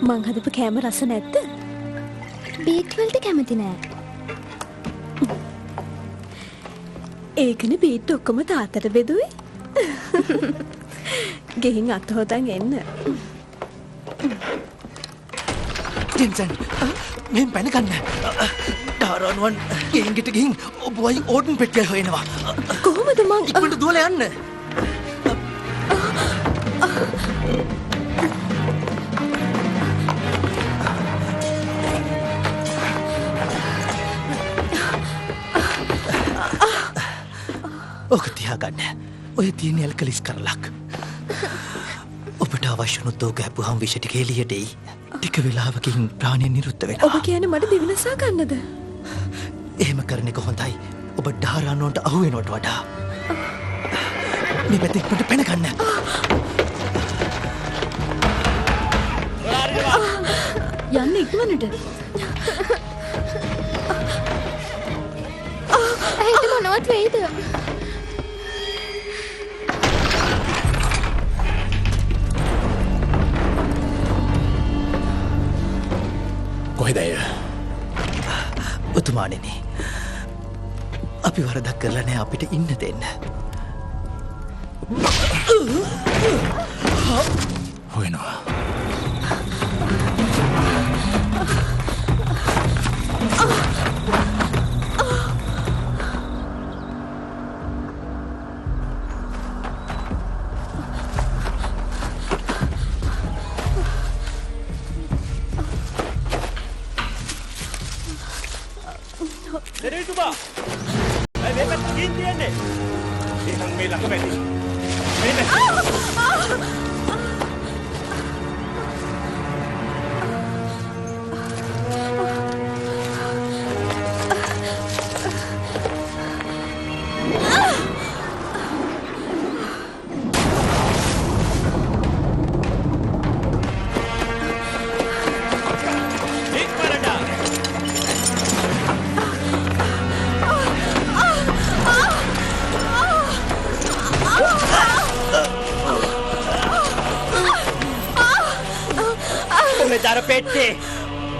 මං හදපු කෑම රස නැද්ද? බීට් වලට කැමති නෑ. ඒකනේ බීට් ඔක්කොම තාත්තට බෙදුවේ. ගෙහින් අත හොදන් එන්න. ජෙන්සන් මෙන් පැන ගන්න. ඩාරානුවන් ගෙහින් ගෙට ගිහින් ඔබ වයින් ඕඩන් පෙට්ටිය හොයනවා. කොහොමද මං ඉක්මනට දුවලා යන්න. ඕක තියාගන්න. ඔය තියෙන ඇල්කලිස් කරලක්. ඔබට අවශ්‍ය වුණොත් ඕක හැපුවාම විෂ ටික එළියට එයි. ටික වෙලාවකින් ප්‍රාණය නිරුද්ධ වෙනවා. ඔබ කියන්නේ මට දිවිනසා ගන්නද? එහෙම කරන එක හොඳයි. ඔබ ඩාරානුවන්ට අහු වෙනවට වඩා. මේ පැත්තේ ඉක්මනට පැන ගන්න. යන්න ඉක්මනට. හිත මොනවත් වෙයිද? කොහෙද අය? ඔතුමාණෙනි. අපි වරදක් කරලා නැහැ අපිට ඉන්න දෙන්න. හොයනවා. දෙවිතුමා මේ පැත්ත ගින් තියන්නේ එහෙනම් මේ ළඟ පැත්තේ මේ දාර පෙට්ටේ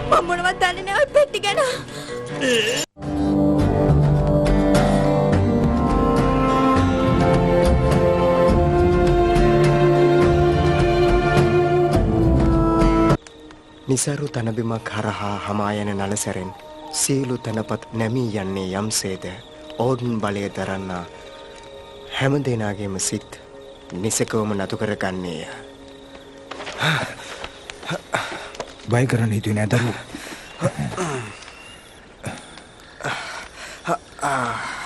මම මොනවද දන්නේ නැහැ ඔය පෙට්ටි ගැන. නිසරු තනබිමක් හරහා හමා යන නලසැරෙන් සියලු තනපත් නැමී යන්නේ යම්සේද ඕඩන් බලය දරන්නා හැම දෙනාගේම සිත් නිසකවම නතු කරගන්නේය. බය කරන්න හිතුවේ නෑ දරුවෝ.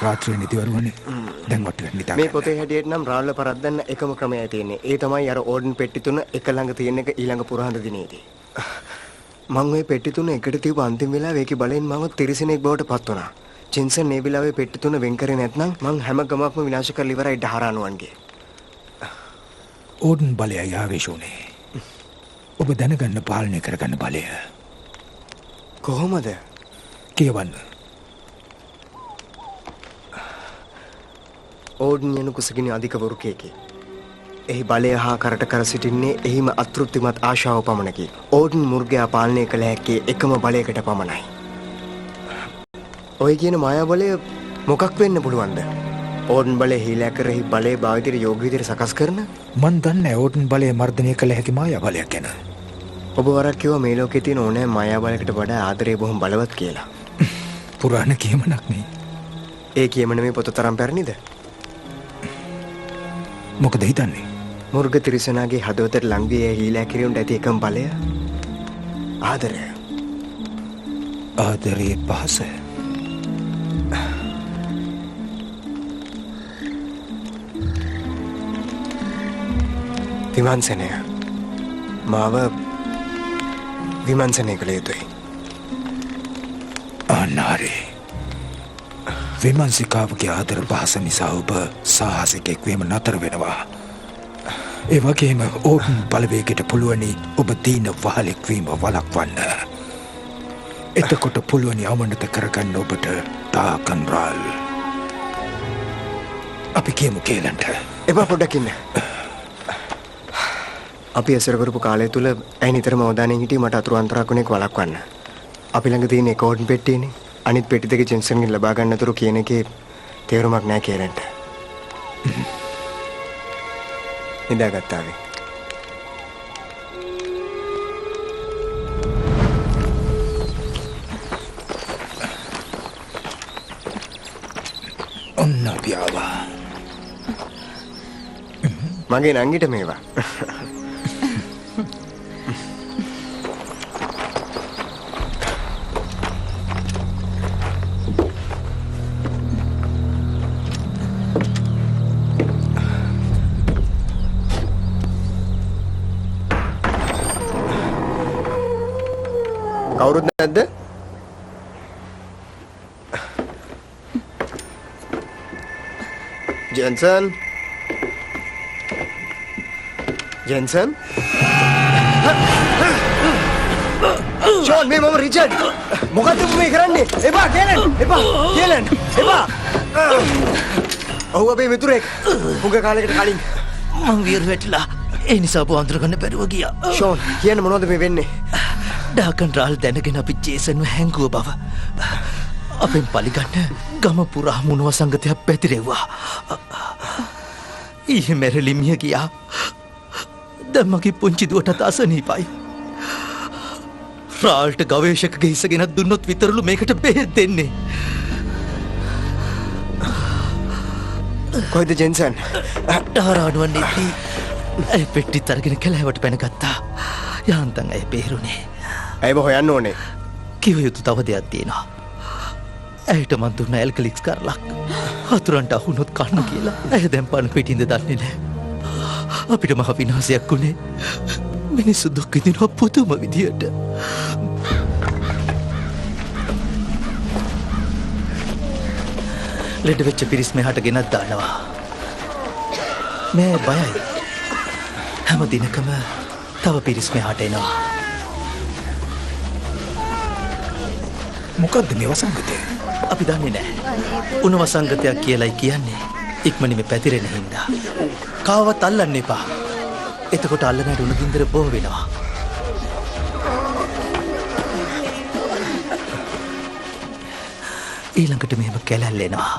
රාත්‍රියේ නිදිවරුවනේ. දැන් වට වෙන්න ඉතින්. මේ පොතේ හැටියට නම් රාල්ල පරද්දන්න එකම ක්‍රමයයි තියෙන්නේ. ඒ තමයි අර ඕඩන් පෙට්ටි තුන එක ළඟ තියෙන එක ඊළඟ පුරහඳ දිනේදී. මං ওই පෙට්ටි තුන එකට තියපු අන්තිම වෙලාවේ ඒකේ බලෙන් මම තිරිසනෙක් බවට පත් වුණා. ජෙන්සන් මේ වෙලාවේ පෙට්ටි තුන වෙන් කරේ නැත්නම් මං හැම ගමක්ම විනාශ කරලා ඉවරයි ඩහරානුවන්ගේ. ඕඩන් බලයයි ආවේශෝනේ. ඔබ දැනගන්න පාලනය කරගන්න බලය. කොහොමද? කියවන්න. ඕඩන් යන කුසගිනි අධික වරුකේකි. එහි බලය හා කරට කර සිටින්නේ එහිම අතෘප්තිමත් ආශාව පමණකි. ඕඩන් මුර්ගයා පාලනය කළ හැක්කේ එකම බලයකට පමණයි. ඔය කියන මායා බලය මොකක් වෙන්න පුළුවන්ද? ඕඩන් බලය හීලෑ කරෙහි බලය භාවිතයට යෝග්‍ය විදිහට සකස් කරන? මන් දන්නේ ඕඩන් බලය මර්ධනය කළ හැකි මායා බලයක් ගැන. ඔබ වරක් කිව්වා මේ ලෝකේ තියෙන ඕනෑම මායා බලයකට වඩා ආදරය බොහොම බලවත් කියලා. පුරාණ කියමනක් නේ. ඒ කියමන මේ පොත තරම් පැරණිද? මොකද හිතන්නේ? මුර්ග තිරිසනාගේ හදවතට ලං වී හීලෑ කිරීමට ඇති එකම බලය ආදරය. ආදරයේ පහස. විමර්ශනය. මාව විමර්ශනය කළ යුතුයි. අනාරේ. විමර්ශිකාවගේ ආදර පහස නිසා ඔබ සාහසිකෙක් වීම නතර වෙනවා. ඒ වගේම ඕඩන් බලවේගයට පුළුවනි ඔබ දීන වහලෙක් වීම වළක්වන්න. එතකොට පුළුවනි අවනත කරගන්න ඔබට තාකන් රාල්. අපි කියමු කේලන්ට. එපා පොඩ්ඩක් ඉන්න. අපි ඇසුර කරපු කාලය තුල ඇයි නිතරම අවධානයෙන් හිටියේ මට අතුරු අන්තරාකුණේක වළක්වන්න. අපි ළඟ තියෙන එක ඕඩන් පෙට්ටියනේ. අනිත් පෙට්ටි දෙක ජෙන්සන්ගෙන් ලබා ගන්න අතුරු කියන එකේ තේරුමක් නැහැ කියලන්ට. ඉඳාගත්තා වේ. ඔන්න අපි ආවා. මගේ නංගිට මේවා. කවුරුත් නැද්ද? ජෙන්සන් ෂෝන් මේ මම රිචඩ් මොකද්ද මේ කරන්නේ? එපා කියලන් එපා. ඔව් අපේ මිතුරෙක් මුග කාලයකට කලින් මං වියර වැටිලා ඒ නිසා අපව අඳුරගන්න බැරුව ගියා. ෂෝන් කියන්න මොනවද මේ වෙන්නේ? ඩාකන් රාල් දැනගෙන අපි ජේසන්ව හැංගුව බව අපෙන් පලිගන්න ගම පුරා මුණුව සංගතයක් පැතිරෙව්වා. ඊයේ මැරලි මිය ගියා. දැන් මගේ පුංචි දුවටත් අසනීපයි. රාල්ට ගවේෂකගේ හිස ගෙනත් දුන්නොත් විතරලු මේකට බෙහෙත් දෙන්නේ. කොහෙද ජෙන්සන්? ඩාරාඩුවන් ඉදී ඇය පෙට්ටිත් අරගෙන කැලෑවට පැනගත්තා. යාන්තන් ඇය බේරුණේ. ඇයව හොයන්න ඕනේ. කිව යුතු තව දෙයක් තියෙනවා. ඇයට මන් දුන්න ඇල්කලික්ස් කරලක්. හතුරන්ට අහුනොත් කන්න කියලා. ඇය දැන් පණ පිටින්ද දන්නේ නැහැ. අපිට මහ විනාශයක් වුණේ. මිනිස්සු දුක් විඳිනවා පුදුම විදියට. ලෙඩ වෙච්ච පිරිස් මෙහාට ගෙනත් දානවා. මේ බයයි. හැම දිනකම තව පිරිස් මෙහාට එනවා. මොකද්ද මේ වසංගතය? අපි දන්නේ නැහැ. උණු වසංගතයක් කියලායි කියන්නේ. ඉක්මනින්ම පැතිරෙන හින්දා. කාවත් අල්ලන්න එපා. එතකොට අල්ලන උණු ගින්දර බෝ වෙනවා. ඊළඟට මෙහෙම කැලැල් එනවා.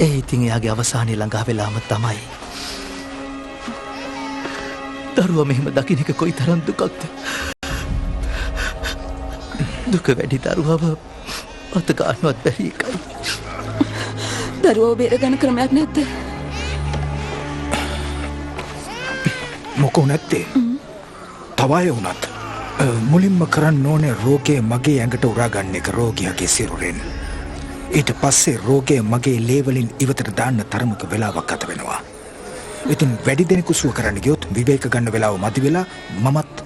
ඒ ඉතින් එයාගේ අවසානයේ ළඟා වෙලාම තමයි. දරුවා මෙහෙම දකින්න එක කොයි තරම් දුකක්ද? දුක වැඩි දරුවව අත ගන්නවත් බැරි එකයි. දරුවෝ බේරගන්න ක්‍රමයක් නැද්ද? මොකෝ නැත්තේ? තවය වුණත් මුලින්ම කරන්න ඕනේ රෝගය මගේ ඇඟට උරා ගන්න එක රෝගියාගේ සිරුරෙන්. ඊට පස්සේ රෝගය මගේ ලේවලින් ඉවතට දාන්න තරමක වෙලාවක් ගත වෙනවා. ඉතින් වැඩි දෙනෙකු සුව කරන්න ගියොත් විවේක ගන්න වෙලාව මදි වෙලා මමත්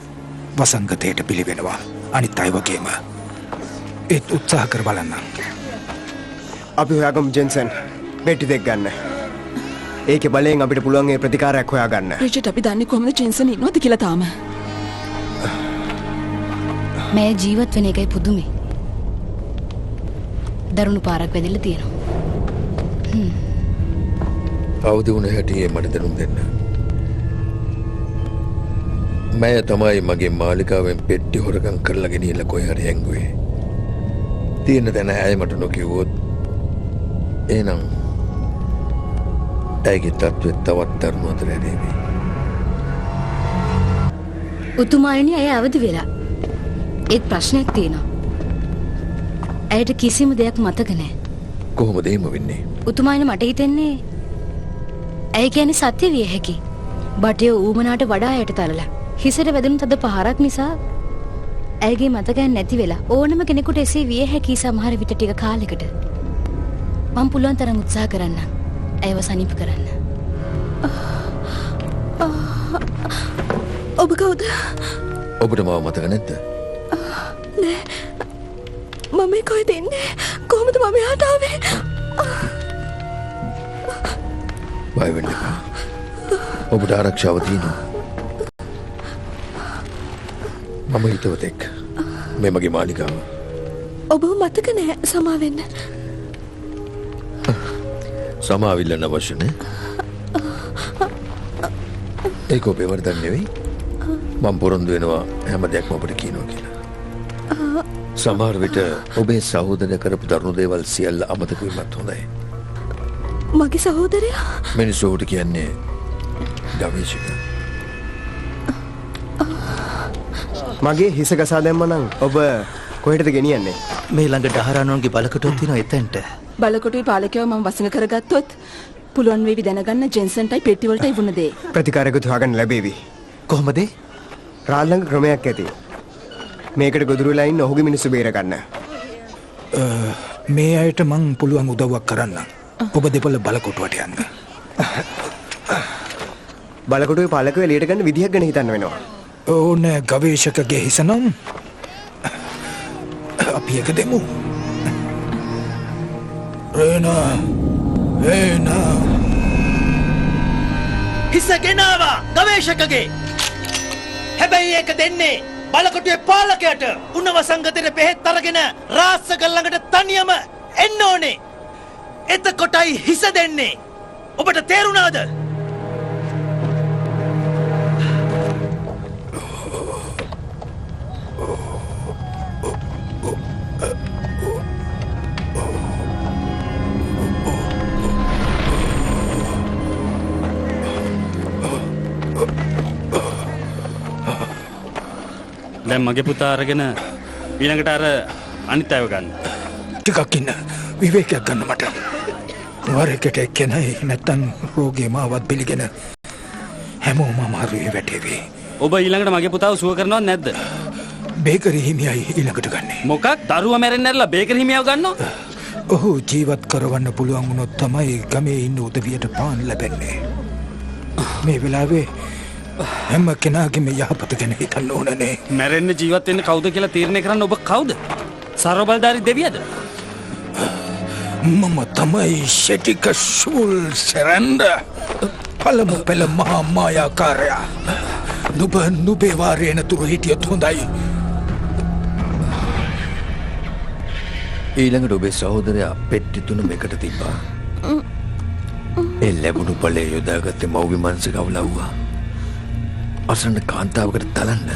වසංගතයට පිළිවෙනවා. අනිත් අය වගේම. ඒත් උත්සාහ කර බලන්න. අපි හොයාගමු ජෙන්සන්. පෙට්ටි දෙක ගන්න. ඒකේ බලයෙන් අපිට පුළුවන් ඒ ප්‍රතිකාරයක් හොයාගන්න. රිචඩ් අපි දන්නේ කොහොමද ජෙන්සන් ඉන්නවද කියලා තාම. මේ ජීවත් වෙන එකයි පුදුමේ. දරුණු පාරක් වැදිලා තියෙනවා. අවදි වුණ හැටියේ මට දැනුම් දෙන්න. මෑ තමයි මගේ මාලිකාවෙන් පෙට්ටි හොරකම් කරලා ගෙනියලා කොහේ හරි හැංගුවේ. තියෙන තැන ඇය මට නොකිව්වොත් එහෙනම් ඇයගේ තත්ත්වය තවත් දරුණුවතර ඇදේවි. උතුමාණනි ඇය අවදි වෙලා. ඒත් ප්‍රශ්නයක් තියෙනවා. ඇයට කිසිම දෙයක් මතක නැහැ. කොහොමද එහෙම වෙන්නේ? උතුමාණනි මට හිතෙන්නේ ඇය කියන්නේ සත්‍ය විය හැකි. බටේ ඌමනාට වඩා ඇයට තරලා. හිසට වැදුණු තද පහරක් නිසා ඇයගේ මතකයන් නැති වෙලා ඕනම කෙනෙකුට එසේ විය හැකි සමහර විට ටික කාලෙකට. මම පුළුවන් තරම් උත්සාහ කරන්න. ඇයව සනීප කරන්න. ඔබ කවුද? ඔබට මාව මතක නැද්ද? නෑ. මම කොහෙද ඉන්නේ? කොහොමද මම එහාට ආවේ? බය වෙන්න එපා. ඔබට ආරක්ෂාව තියෙනවා. මම හිතවතෙක්. මේ මගේ මාලිකාව. ඔබ මතක නෑ සමා වෙන්න. සමාවිල්ලන්න අවශ්‍ය නෑ. ඒක ඔබේ වරදක් නෙවෙයි. මම පොරොන්දු වෙනවා හැම දෙයක්ම ඔබට කියනවා කියලා. සමහර විට ඔබේ සහෝදරය කරපු දරුණු දේවල් සියල්ල අමතක වීමත් හොඳයි. මගේ සහෝදරයා මිනිස්සුන්ට කියන්නේ ගවේෂක. මගේ හිස ගසා දැම්ම නම් ඔබ කොහෙටද ගෙනියන්නේ? මේ ළඟ ඩහරානුවන්ගේ බලකොටුවක් තියෙනවා එතෙන්ට. බලකොටුවේ පාලකයව මම වසඟ කරගත්තොත් පුළුවන් වේවි දැනගන්න ජෙන්සන්ටයි පෙට්ටිවලටයි වුණ දේ. ප්‍රතිකාර එකතු හොයාගන්න ලැබේවි. කොහොමද? රාල් ළඟ ක්‍රමයක් ඇති. මේකට ගොදුරු වෙලා ඉන්න ඔහුගේ මිනිස්සු බේර ගන්න. මේ අයට මං පුළුවන් උදව්වක් කරන්න. ඔබ දෙපළ බලකොටුවට යන්න. බලකොටුවේ පාලකව එළියට ගන්න විදිහක් ගැන හිතන්න වෙනවා. ඕන ගවේෂකගේ හිස නම් අපි එක දෙමු. රේනා හිස ගෙනාවා ගවේෂකගේ. හැබැයි ඒක දෙන්නේ බලකොටුවේ පාලකයට. උණව සංගතේ බෙහෙත් අරගෙන රාස්සක ළඟට තනියම එන්න ඕනේ. එතකොටයි හිස දෙන්නේ. ඔබට තේරුණාද? දැන් මගේ පුතා අරගෙන ඊළඟට අර අනිත් අයව ගන්න. ටිකක් ඉන්න විවේකයක් ගන්න මට. වරකට එක්කෙනයි නැත්තම් රෝගේ මාවත් පිළිගෙන හැමෝම අමාරුවේ වැටේවි. ඔබ ඊළඟට මගේ පුතාව සුව කරනවද නැද්ද? බේකරි හිමියයි ඊළඟට ගන්නේ. මොකක්? දරුවා මැරෙන්න ඇරලා බේකරි හිමියව ගන්නව? ඔහු ජීවත් කරවන්න පුළුවන් වුණොත් තමයි ගමේ ඉන්න උදවියට පාන් ලැබෙන්නේ. මේ වෙලාවේ හැම කෙනාගේම යහපත ගැන හිතන්න ඕනනේ. මැරෙන්න ජීවත් වෙන්න කවුද කියලා තීරණය කරන්න ඔබ කවුද? සර්ව බලධාරී දෙවියද? මම තමයි ෂෙටික ෂූල් සරන්ඩ. පළමු පෙළ මහා මායාකාරයා. නුබේ වාරේ නතුරු හිටියොත් හොඳයි. ඊළඟට ඔබේ සහෝදරයා පෙට්ටි 3 මේකට තිබ්බා. ඒ ලැබුණු ඵලයේ යොදාගත්තේ මව්ගේ මනස කවුලව්වා. අසන්න කාන්තාවකට තලන්න.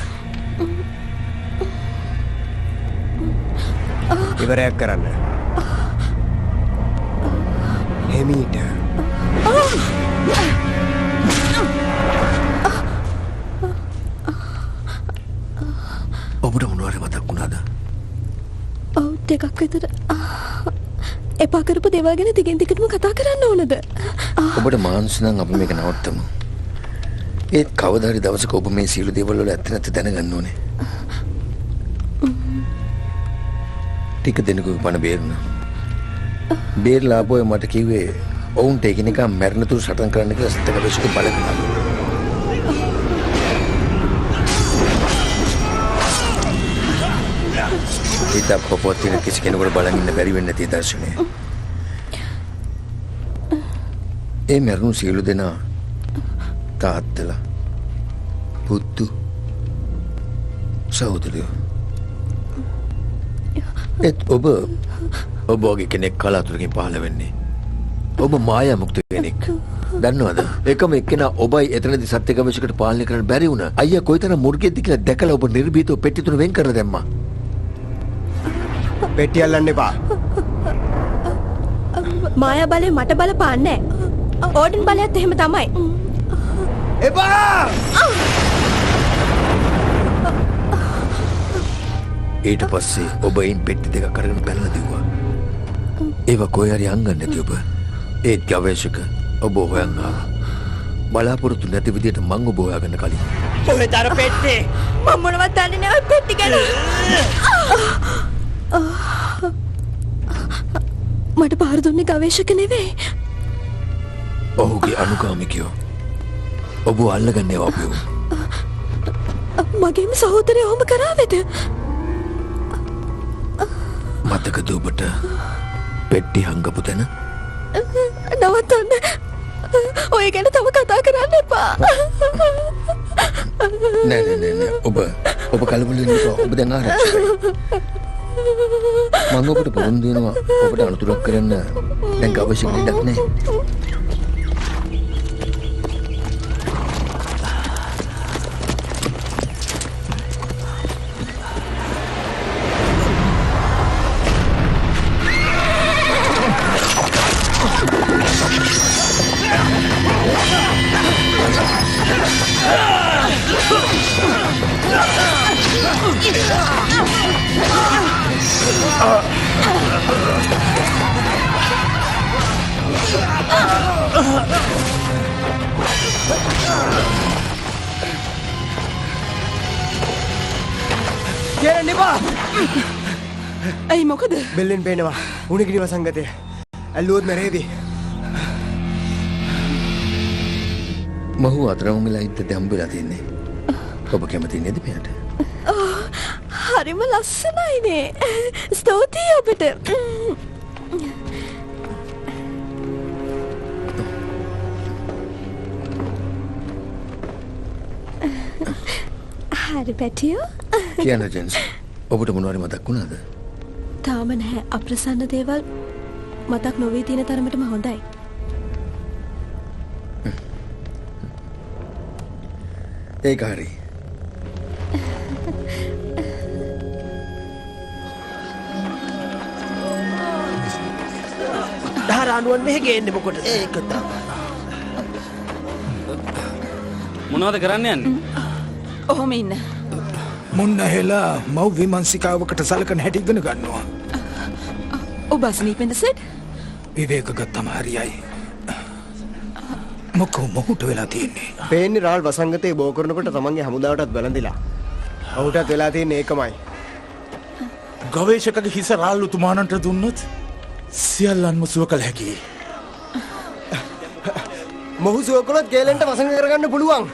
ඉවරයක් කරන්න. හෙමීට. ඔබට මොනවාරි මතක් වුණාද? ඔව් ටිකක් විතර. එපා කරපු දේවල් ගැන දිගින් දිගටම කතා කරන්න ඕනද? ඔබට මාන්සි නම් අපි මේක නවත්තමු. ඒත් කවදා හරි දවසක ඔබ මේ සියලු දේවල් වල ඇත්ත නැත්ත දැනගන්න ඕනේ. ටික දෙනෙකුගේ පණ බේරුණා. බේරලා ආපුවා මට කිව්වේ ඔවුන්ට එකිනෙකා මැරෙන තුරු සටන් කරන්න කියලා සත්‍යගවේෂක බලනවා. ඒත් අපපොත් වෙන කිසි කෙනෙකුට බලන් ඉන්න බැරි වෙන්නේ නැති දර්ශනය. ඒ මැරුණු සියලු දෙනා තාත්තලා පුතු සහෝදරයෝ. ඒත් ඔබ වගේ කෙනෙක් කලාතුරකින් පහළ වෙන්නේ. ඔබ මායා මුක්ත කෙනෙක්. දන්නවද? එකම එක්කෙනා ඔබයි එතනදී සත්‍ය ගවේෂකකට පාලනය කරන්න බැරි වුණා. අයියා කොයිතරම් මුර්ගෙද්ද කියලා දැකලා ඔබ නිර්භීතව පෙට්ටි 3 වෙන් කරලා දැම්මා. පෙට්ටි අල්ලන්න එපා. මායා බලය මට බලපාන්නේ නැහැ. ඕඩන් බලයත් එහෙම තමයි. එපා! ඊට පස්සේ ඔබ ඉන් පෙට්ටි 2ක් අරගෙන පැනලා දිව්වා. ඒව කොහේ හරි අංගන්නේ නැති ඔබ. ඒත් ගවේෂක ඔබ හොයන් ආවා. බලාපොරොත්තු නැති විදියට මං ඔබ හොයාගන්න කලින්. කොහෙද අර පෙට්ටි? මම මොනවත් දන්නේ නැහැ පෙට්ටි ගැන. මට පාර දුන්නේ ගවේෂක නෙවෙයි. ඔහුගේ අනුගාමිකයෝ. ඔබ අල්ලගන්නේ ඔබව. මගේම සහෝදරය ඔහොම කරාවේද? මතකද ඔබට පෙට්ටි හංගපු තැන? නවත්තන්න. ඔය ගැන තව කතා කරන්න එපා. නෑ. ඔබ කලබල වෙන්න එපා. ඔබ දැන් ආරක්ෂිතයි. මම ඔබට පොරොන්දු වෙනවා ඔබට අනුතරක් කරන්න දැන් අවශ්‍ය දෙයක් නැහැ. කියන්න එපා. ඇයි මොකද? බෙල්ලෙන් පේනවා. උණිකිරි වසංගතය. ඇල්ලුවොත් මැරේවි. මහු අතරම වෙලා ඉද්දට හම්බෙලා තින්නේ. ඔබ කැමති නේද මෙයාට? හරිම ලස්සනයිනේ. ස්තුතියි ඔබට. හරි පැටියෝ. කියන්න ජෙන්ස්. ඔබට මොනවාරි මතක් වුණාද? තාම නැහැ. අප්‍රසන්න දේවල් මතක් නොවී තියෙන තරමටම හොඳයි. ඒක හරි. ධාරානුවන් මෙහෙ ගේන්නේ මොකටද? ඒක තමයි. මොනවද කරන්න යන්නේ? ඔහොම ඉන්න. මුන්න හෙලා මව් විමංසිකාවකට සලකන හැටි ඉගෙන ගන්නවා. ඔබ අසනීපෙන්ද සෙට්? විවේක ගත්තම හරියයි. මොකෝ මොහුට වෙලා තියෙන්නේ? පේන්නේ රාල් වසංගතේ බෝ කරනකොට තමන්ගේ හමුදාවටත් බැලඳිලා. ඔහුටත් වෙලා තියෙන්නේ ඒකමයි. ගවේෂකගේ හිස රාල් උතුමානන්ට දුන්නොත් සියල්ලන්ම සුව කළ හැකි. මොහු සුව කළොත් ගේලෙන්ට වසඟ කරගන්න පුළුවන්.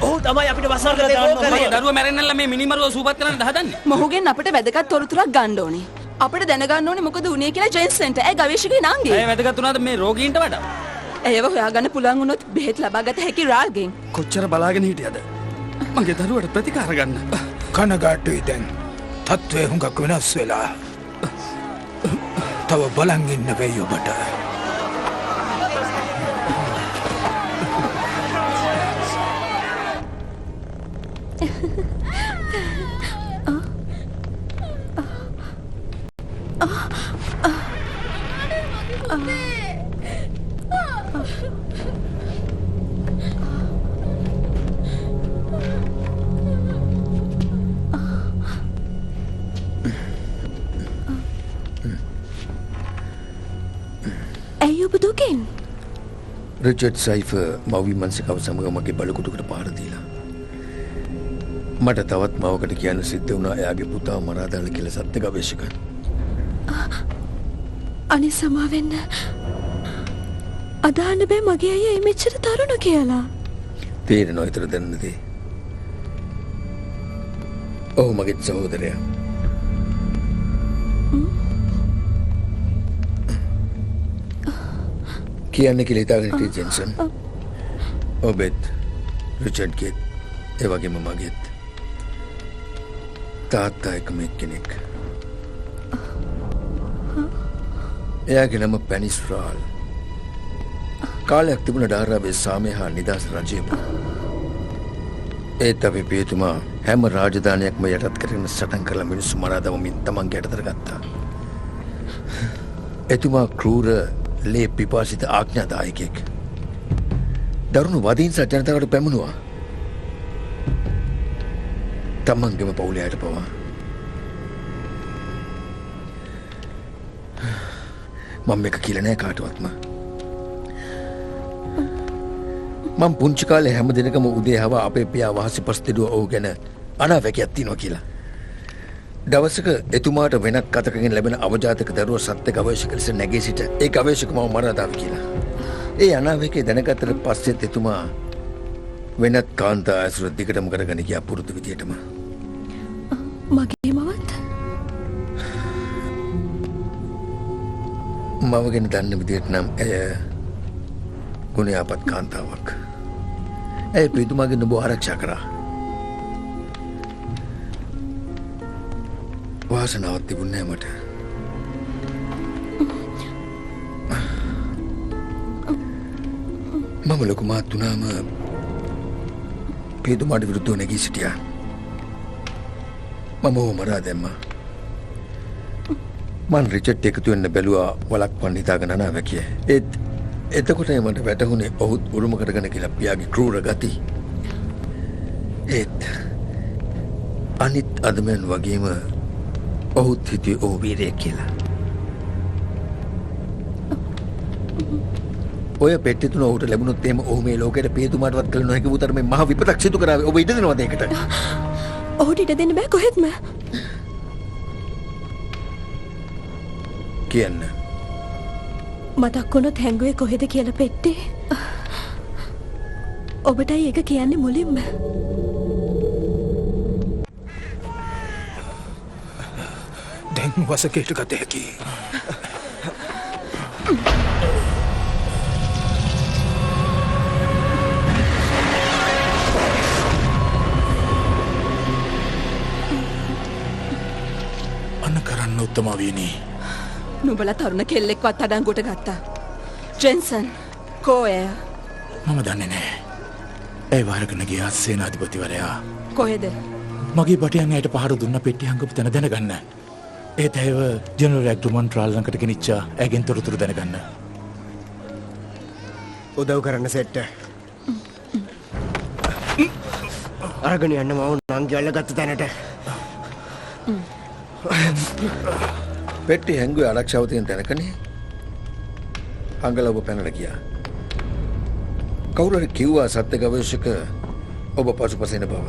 ඔහු තමයි අපිට වසංගතේ බෝ කරේ. දරුවා මැරෙන්නල්ලා මේ මිනිමරුව සූපත් කරන්න හදන්නේ. මොහුගෙන් අපිට වැදගත් තොරතුරක් ගන්න ඕනේ. අපිට දැනගන්න ඕනේ මොකද උනේ කියලා ජෙන්සන්ට. ඒ ගවේෂකගේ නාංගේ. ඇයි වැදගත් උනාද මේ රෝගීන්ට වඩා? ඇයව හොයාගන්න පුළුවන් වුණොත් බෙහෙත් ලබා ගත හැකි රාල්ගෙන්. කොච්චර බලාගෙන හිටියද? මගේ දරුවට ප්‍රතිකාර ගන්න. කනගාටුයි දැන්. තත්ත්වය හුඟක් වෙනස් වෙලා. තව බලන් ඉන්න වෙයි ඔබට. ඇයි ඔබ දුකින්? රිචඩ් සයිෆර් මව් විමංසිකාව සමග මගේ බලකුටුකට පාර දීලා. මට තවත් මවකට කියන්න සිද්ධ වුණා එයාගේ පුතාව මරා දාලා කියලා සත්‍ය ගවේෂකයන්. අනේ සමාවෙන්න. අදහන්න බෑ මගේ අයියා මෙච්චර තරුණ කියලා. තේරෙනව විතර දැනනදී. ඔහු මගේ සහෝදරයා. කියන්නේ කියලා හිතාගෙන හිටියේ ජෙන්සන්. ඔබෙත් රිචඩ්ගෙත් ඒ වගේම මගෙත් තාත්තා එකම එක්කෙනෙක්. එයාගේ නම පැනිස් රාල්. කාලයක් තිබුණ ඩාරාවේ සාමය හා නිදහස් රජයම. ඒත් අපේ පියතුමා හැම රාජධානියක්ම යටත් කරගෙන සටන් කරලා මිනිස්සු මරා දමමින් තමන්ගේ යටතට ගත්තා. එතුමා ක්‍රූර ලේ පිපාසිත ආඥාදායකයෙක්. දරුණු වදීන් සහ ජනතාවට පැමුණුවා. තමන්ගේම පවුලේ අයට පවා. මම මේක කියලා නෑ කාටවත්ම. මම පුංචි කාලේ හැම දිනකම උදේ හවා අපේ පියා වහසි පස්තිඩුව ඔහු ගැන අනාවැකියක් තියෙනවා කියලා. දවසක එතුමාට වෙනත් කතකකින් ලැබෙන අවජාතක දරුව සත්‍ය ගවේෂක ලෙස නැගී සිට ඒ ගවේෂක මව මරා දාව කියලා. ඒ අනාවැකිය දැනගත්තට පස්සෙත් එතුමා වෙනත් කාන්තා ඇසුර දිගටම කරගෙන ගියා පුරුදු විදියටම. මගේ මවත් මව ගැන දන්න විදියට නම් ඇය ගුණයාපත් කාන්තාවක්. ඇය පියතුමාගේ නුඹ ආරක්ෂා කරා. වාසනාවක් තිබුණේ මට. මම ලොකු මාත් වුණාම පියතුමාට විරුද්ධව නැගී සිටියා. මම ඔහු මරා දැම්මා. මං රිචඩ් එකතු වෙන්න බැලුවා වළක්වන්න හිතාගෙන අනාවැකිය. එතකොටයි මට වැටහුණේ ඔහුත් උරුම කරගෙන කියලා පියාගේ ක්‍රූර ගති. ඒත් අනිත් අදමයන් වගේම ඔහුත් හිතුවේ ඔහු වීරයෙක් කියලා. ඔය පෙට්ටි තුන ඔහුට ලැබුණොත් එහෙම ඔහු මේ ලෝකෙට පියතුමාටවත් කළ නොහැකි වූ තරමේ මහ විපතක් සිදු කරාවේ. ඔබ ඉඩ දෙනවද ඒකට? ඔහුට ඉඩ දෙන්න බෑ කොහෙත්ම. කියන්න. මතක් වුණොත් හැංගුවේ කොහෙද කියලා පෙට්ටි. ඔබටයි ඒක කියන්නේ මුලින්ම. දැන් වසකේට ගත හැකි. අන්න කරන්න උත්තමාවීනී. නුඹලා තරුණ කෙල්ලෙක්වත් අඩංගුවට ගත්තා. ජෙන්සන් කෝය මම දන්නේ නෑ. ඒ වරගෙන ගියා සේනාධිපතිවරයා. කොහෙද? මගේ පටියන් ඇයට පහර දුන්න පෙට්ටිය හංගපු තැන දැනගන්න. ඒත් ඇයව ජෙනරල් ඇක්ටුමන් ට්‍රාල් ළඟට ගෙනිච්චා. ඇගෙන් තොරතුරු දැනගන්න. උදව් කරන්න සෙට්ට. අරගෙන යන්න මම නංගි අල්ලගත්ත තැනට. පෙට්ටි හැංගුවේ ආරක්ෂාව තියෙන තැනකනේ. අංගල ඔබ පැනලා ගියා. කවුරු හරි කිව්වා සත්‍ය ගවේෂක ඔබ පසුපස එන බව.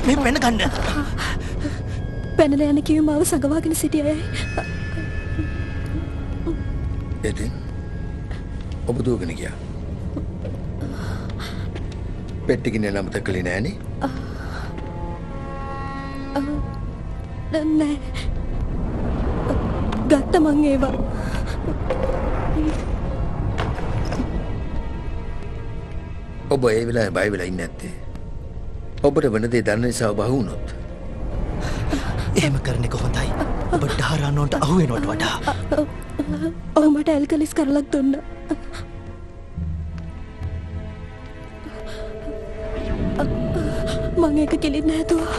මේ පැන ගන්න. පැනලා යන කිව්වේ මාව සඟවාගෙන සිටිය අයයි. ඉතින් ඔබ දුවගෙන ගියා. පෙට්ටි ගිනේ නම් තකලේ නෑනේ. නෑ. ගත්ත මං ඒවා. ඔබ ඒ වෙලාවේ බය වෙලා ඉන්නේ නැත්තේ. ඔබට වෙන දේ දන්න නිසා ඔබ අහුනොත්. එහෙම කරන එක හොඳයි. ඔබ ඩහරන්නොන්ට අහු වෙනවට වඩා. ඔහු මට ඇල්කලිස් කරලක් දුන්නා. මං ඒක කෙලින්න හැදුවා.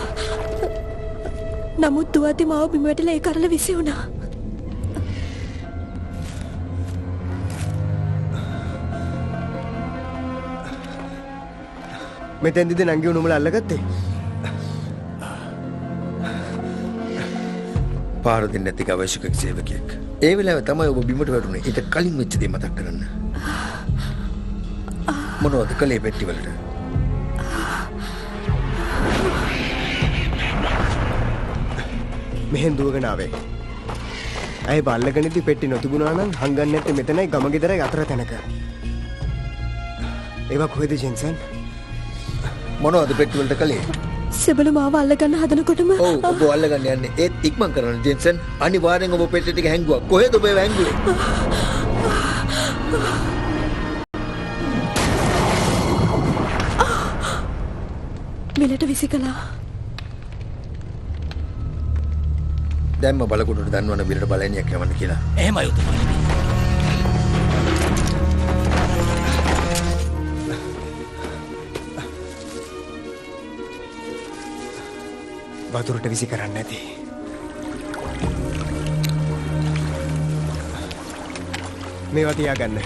නමුත් දුවද්දි මාව බිම වැටිලා ඒ කරල විසි වුණා. මෙතෙන්දිද නංගිව නුඹලා අල්ලගත්තේ? පාර දෙන්නේ නැති ගවේෂක සේවකයෙක්. ඒ වෙලාවේ තමයි ඔබ බිමට වැටුනේ. ඊට කලින් වෙච්ච දේ මතක් කරන්න. මොනවද කලේ පෙට්ටි වලට? මෙහෙන් දුවගෙන ආවේ. ඇයි බල්ලගෙනදී පෙට්ටි නොතිබුණා නම් හංගන්නේ නැත්තේ මෙතනයි ගම ගෙදරයි අතර තැනක. ඒවා කොහෙද ජෙන්සන්? මොනවද පෙට්ටි වලට කලේ? සෙබළු මාව අල්ලගන්න හදනකොටම ඔව් ඔබ අල්ලගන්න යන්නේ. ඒත් ඉක්මන් කරන්න ජෙන්සන්. අනිවාර්යෙන් ඔබ පෙට්ටි ටික හැංගුවා. කොහෙද ඔබ ඒව හැංගුවේ? මිලට විසිකලා. දැන්ම බලකොටට දන්නවන විලට බලනියක් යවන්න කියලා. එහෙමයි උතුමානි. වතුරට විසි කරන්න ඇති. මේවා තියාගන්න.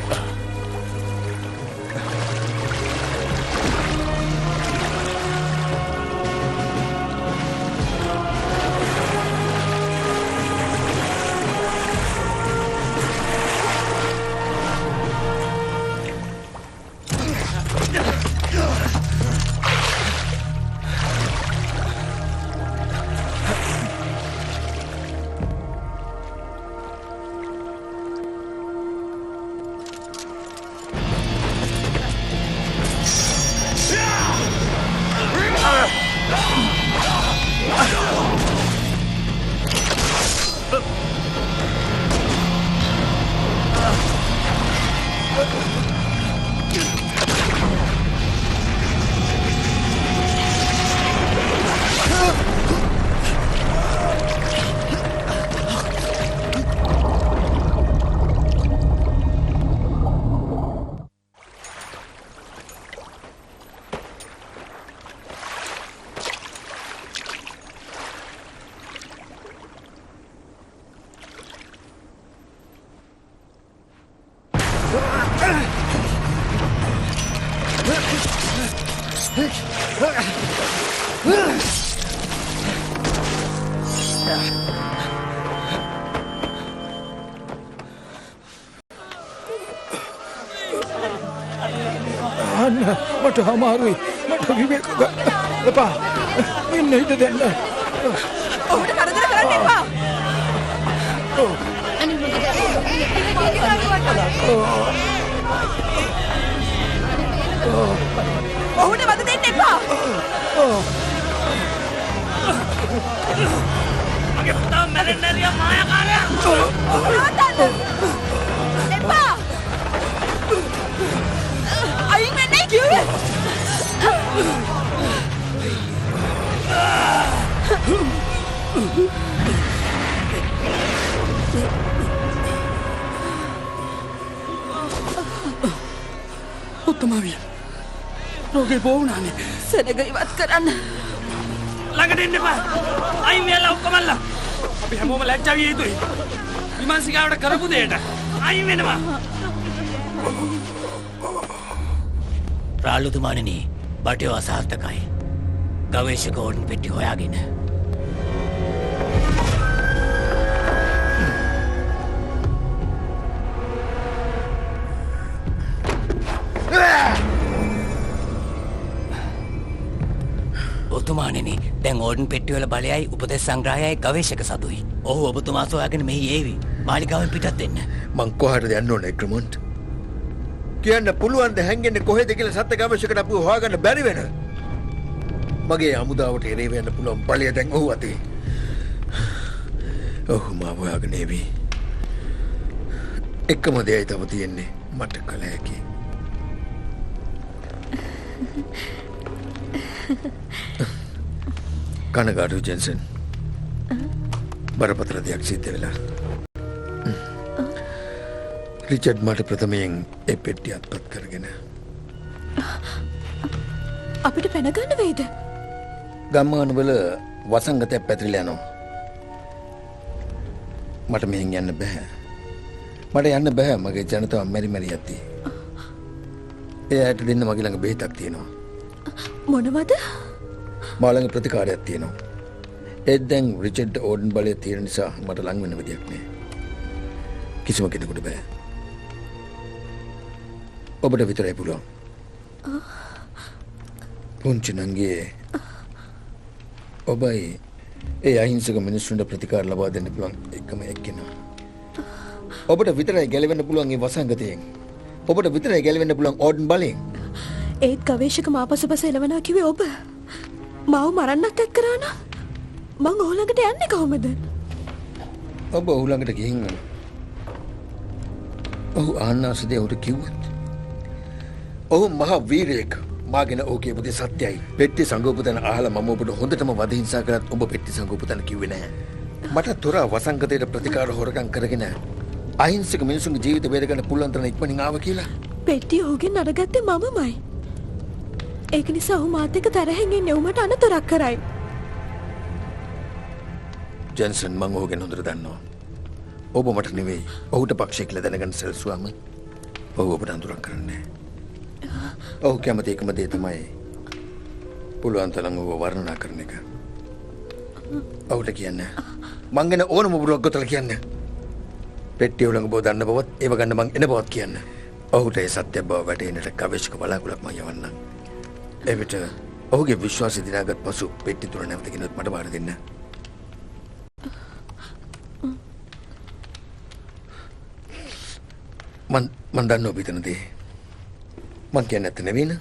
අන්න මට අමාරුයි. මට විවේක ගන්න එපා. ඉන්න හිට දෙන්න. ඔහුට කරදර කරන්න එපා. ඔහුට වද දෙන්න එපා. මගේ පුතා මැරෙන්න ඇරියා මායාකාරයා. එපා. අයින් වෙන්නේ කිව්වේ. උත්තමාවිය රෝගේ බෝවුනානේ. සෙනග ඉවත් කරන්න. ළඟට එන්න එපා. අයින් වෙලා ඔක්කොමල්ලා. අපි හැමෝම ලැජ්ජා විය යුතුයි. විමර්ශිකාවට කරපු දෙයට අයින් වෙනවා. රාළුතුමාණනි බටයෝ අසාර්ථකයි. ගවේෂක ඕඩන් පෙට්ටි හොයාගෙන. ඔතුමාණනි දැන් ඕඩන් පෙට්ටිවල බලයයි උපදෙස් සංග්‍රහයයි ගවේෂක සතුයි. ඔහු ඔබතුමා සොයාගෙන මෙහි ඒවි. මාලිගාවෙන් පිටත් වෙන්න. මං කොහටද යන්න ඕනේ එග්‍රිමන්ට්? කියන්න පුළුවන් ද හැංගෙන්නේ කොහෙද කියලා සත්‍ය ගවේෂකට අපිව හොයාගන්න බැරි වෙන. මගේ හමුදාවට එරෙහිව යන්න පුළුවන් බලය දැන් ඔහු අතේ. ඔහු මාව හොයාගෙන එවි. එකම දෙයයි තව තියෙන්නේ මට කළ හැකි. කනගාටු ජෙන්සන්. බරපතල දෙයක් සිද්ධ වෙලා. රිචඩ් මට ප්‍රථමයෙන් ඒ පෙට්ටිය අත්පත් කරගෙන අපිට පැනගන්න වෙයිද? ගම්මානවල වසංගතයක් පැතිරිලා යනවා. මට මෙහෙන් යන්න බෑ. මට යන්න බෑ. මගේ ජනතාව මෙරි මෙරි යද්දී. එයාට දෙන්න මගේ ළඟ බෙහෙතක් තියෙනවා. මොනවද? මා ළඟ ප්‍රතිකාරයක් තියෙනවා. ඒත් දැන් රිචඩ් ඕඩන් බලය තියෙන නිසා මට ලං වෙන්න විදියක් නෑ. කිසිම කෙනෙකුට බෑ. ඔබට විතරයි පුළුවන්. පුංචි නංගියේ ඔබයි ඒ අහිංසක මිනිස්සුන්ට ප්‍රතිකාර ලබා දෙන්න පුළුවන් එකම එක්කෙනා. ඔබට විතරයි ගැලවෙන්න පුළුවන් මේ වසංගතයෙන්. ඔබට විතරයි ගැලවෙන්න පුළුවන් ඕඩන් බලයෙන්. ඒත් ගවේෂක මාපසුපස එළවනා කිව්වේ ඔබ. මාව මරන්නත් එක් කරා නම් මං ඔහු ළඟට යන්නේ කොහොමද? ඔබ ඔහු ළඟට ගිහින් ඔහු ආන්නාසදේ ඔහුට කිව්වොත් ඔහු මහා වීරයෙක්. මාගෙන ඕකේ පුතේ සත්‍යයි. පෙට්ටි සංගෝපතන අහලා මම ඔබට හොඳටම වද හිංසා කරත් ඔබ පෙට්ටි සංගෝපතන කිව්වේ නැහැ. මට තොරා වසංගතයට ප්‍රතිකාර හොරකම් කරගෙන අහිංසක මිනිසුන්ගේ ජීවිත බේරගන්න පුළුවන් තරම් ඉක්මනින් ආව කියලා. පෙට්ටිය ඔහුගෙන් අරගත්තේ මමමයි. ඒක නිසා ඔහු මාත් එක්ක තරහින් ඉන්නේ උමට අනතුරක් කරයි. ජෙන්සන් මං ඔහුගෙන් හොඳට දන්නවා. ඔබ මට නෙවෙයි ඔහුට පක්ෂය කියලා දැනගන්න සැලසුවාම ඔහු ඔබට අඳුරක් කරන්නේ. ඔහු කැමති එකම දේ තමයි පුළුවන් තරම් ඔබ වර්ණනා කරන එක. ඔහුට කියන්න මං ගැන ඕනම බොරුවක් ගොතලා කියන්න. පෙට්ටිය උලඟ බව දන්න බවත් ඒව ගන්න මං එන බවත් කියන්න. ඔහුට ඒ සත්‍ය බව වැටහෙන්නට ගවේෂක බලාකුලක් මං යවන්න. එවිට ඔහුගේ විශ්වාසය දිනාගත් පසු පෙට්ටි තුර නැවත ගෙනත් මට බාර දෙන්න. මන් දන්න ඔබ හිතන දේ මං කියන්නේ නැත්te නෙවෙයින.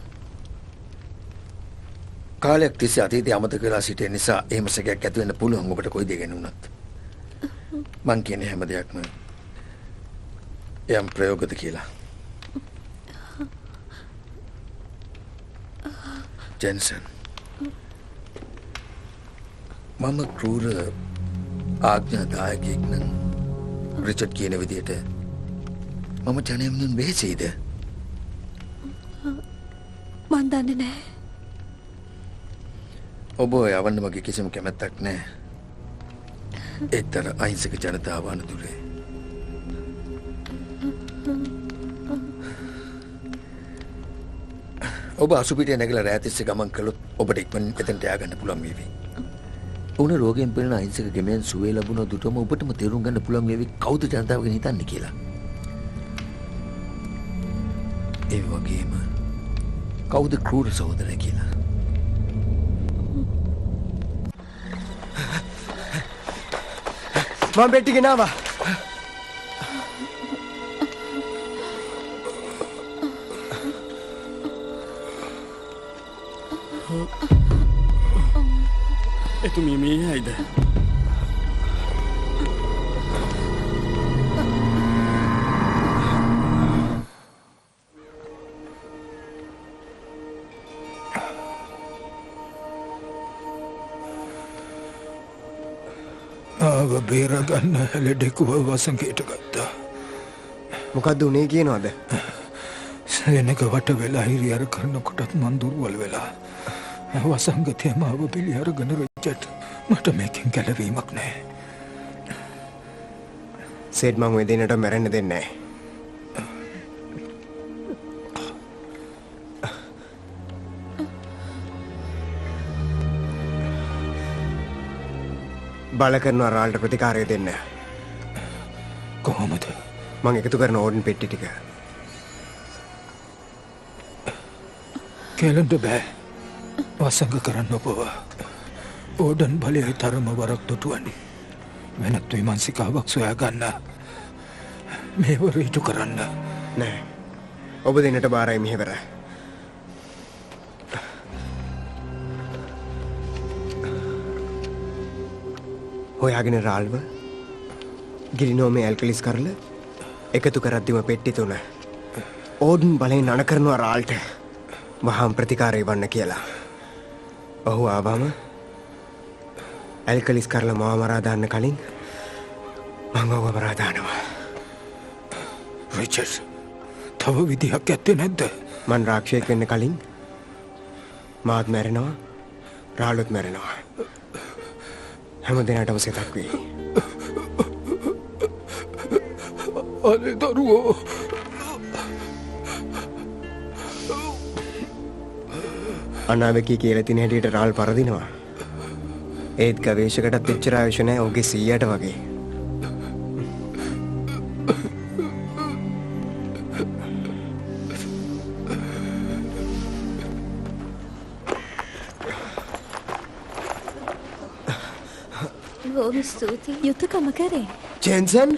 කාලයක් තිස්සේ අතීතය අමතක වෙලා සිටින නිසා එහෙම සැකයක් ඇති වෙන්න පුළුවන් ඔබට කොයි දේ ගැන වුණත්. මං කියන්නේ හැම දෙයක්ම යම් ප්‍රයෝගද කියලා. ජෙන්සන් මම ක්‍රූර ආඥාදායකයෙක් නම් රිචඩ් කියන විදියට මම ජනයමුන් වෙහෙසෙයිද? මන් දන්නේ නැහැ. ඔබ යවන්න මගේ කිසිම කැමැත්තක් නැහැ. ඒතර අහිංසක ජනතාව අනතුරේ. ඔබ අසුපිටිය නැගලා රැතිස්සේ ගමන් කළොත් ඔබට ඉක්මනින් එතනට ය아가න්න පුළුවන් වේවි. උණ රෝගයෙන් පෙළෙන අහිංසක ගෙමෙන් සුවය ලැබුණ දුටම ඔබටම තේරුම් ගන්න පුළුවන් වේවි කවුද ජනතාව ගැන හිතන්නේ කියලා. ඒ වගේම කවුද ක්‍රූර සහෝදරය කියලා. මම පෙට්ටි ගෙනාවා. එතුමිය මේ ඇයිද? ආව බේරගන්න ලෙඩෙකුව වසඟයට ගත්තා. මොකද්ද උනේ කියනවද? සෙනක වට වෙලා හිරියර කරනකොටත් මන් දුර්වල වෙලා. වසංගතය මාව පිළි අරගෙන රජ්ජට මට මේකෙන් ගැලවීමක් නෑ. සේඩ් මං ඔය දෙන්නට මැරෙන්න දෙන්නේ නෑ. බල කරනවා රාල්ට ප්‍රතිකාරය දෙන්න. කොහොමද? මං එකතු කරන ඕඩන් පෙට්ටි ටික. කෙලන්ට බෑ. වසඟ කරන්න ඔබව. ඕඩන් බලයයි තරම වරක් දුටුවනි. වෙනත් විමංසිකාවක් සොයා ගන්න. මේව රීටු කරන්න. නෑ. ඔබ දෙන්නට බාරයි මෙහෙවර. හොයාගෙන රාල්ව ගිරිනෝමේ ඇල්කලිස් කරල එකතු කරද්දිම පෙට්ටි තුන ඕඩන් බලයෙන් අන කරනවා රාල්ට වහම් ප්‍රතිකාරය වන්න කියලා. ඔහු ආවම ඇල්කලිස් කරලා මාව මරා දාන්න කලින් මම ඔහුව මරා දානවා. රිචඩ්, තව විදිහක් ඇත්තේ නැද්ද? මං රාක්ෂයෙක් වෙන්න කලින් මාත් මැරෙනවා, රාළුත් මැරෙනවා. හැම දිනටම සිතක් වෙයි. අනේ දරුවෝ. අනාවකී කියලා තින හැටියට රාල් පරදිනවා. ඒත් ගවේෂකටත් එච්චර ආයුෂ නැහැ ඔහුගේ 100ට වගේ. බොහොම ස්තුතියි. යුතුයකම කරේ. ජෙන්සන්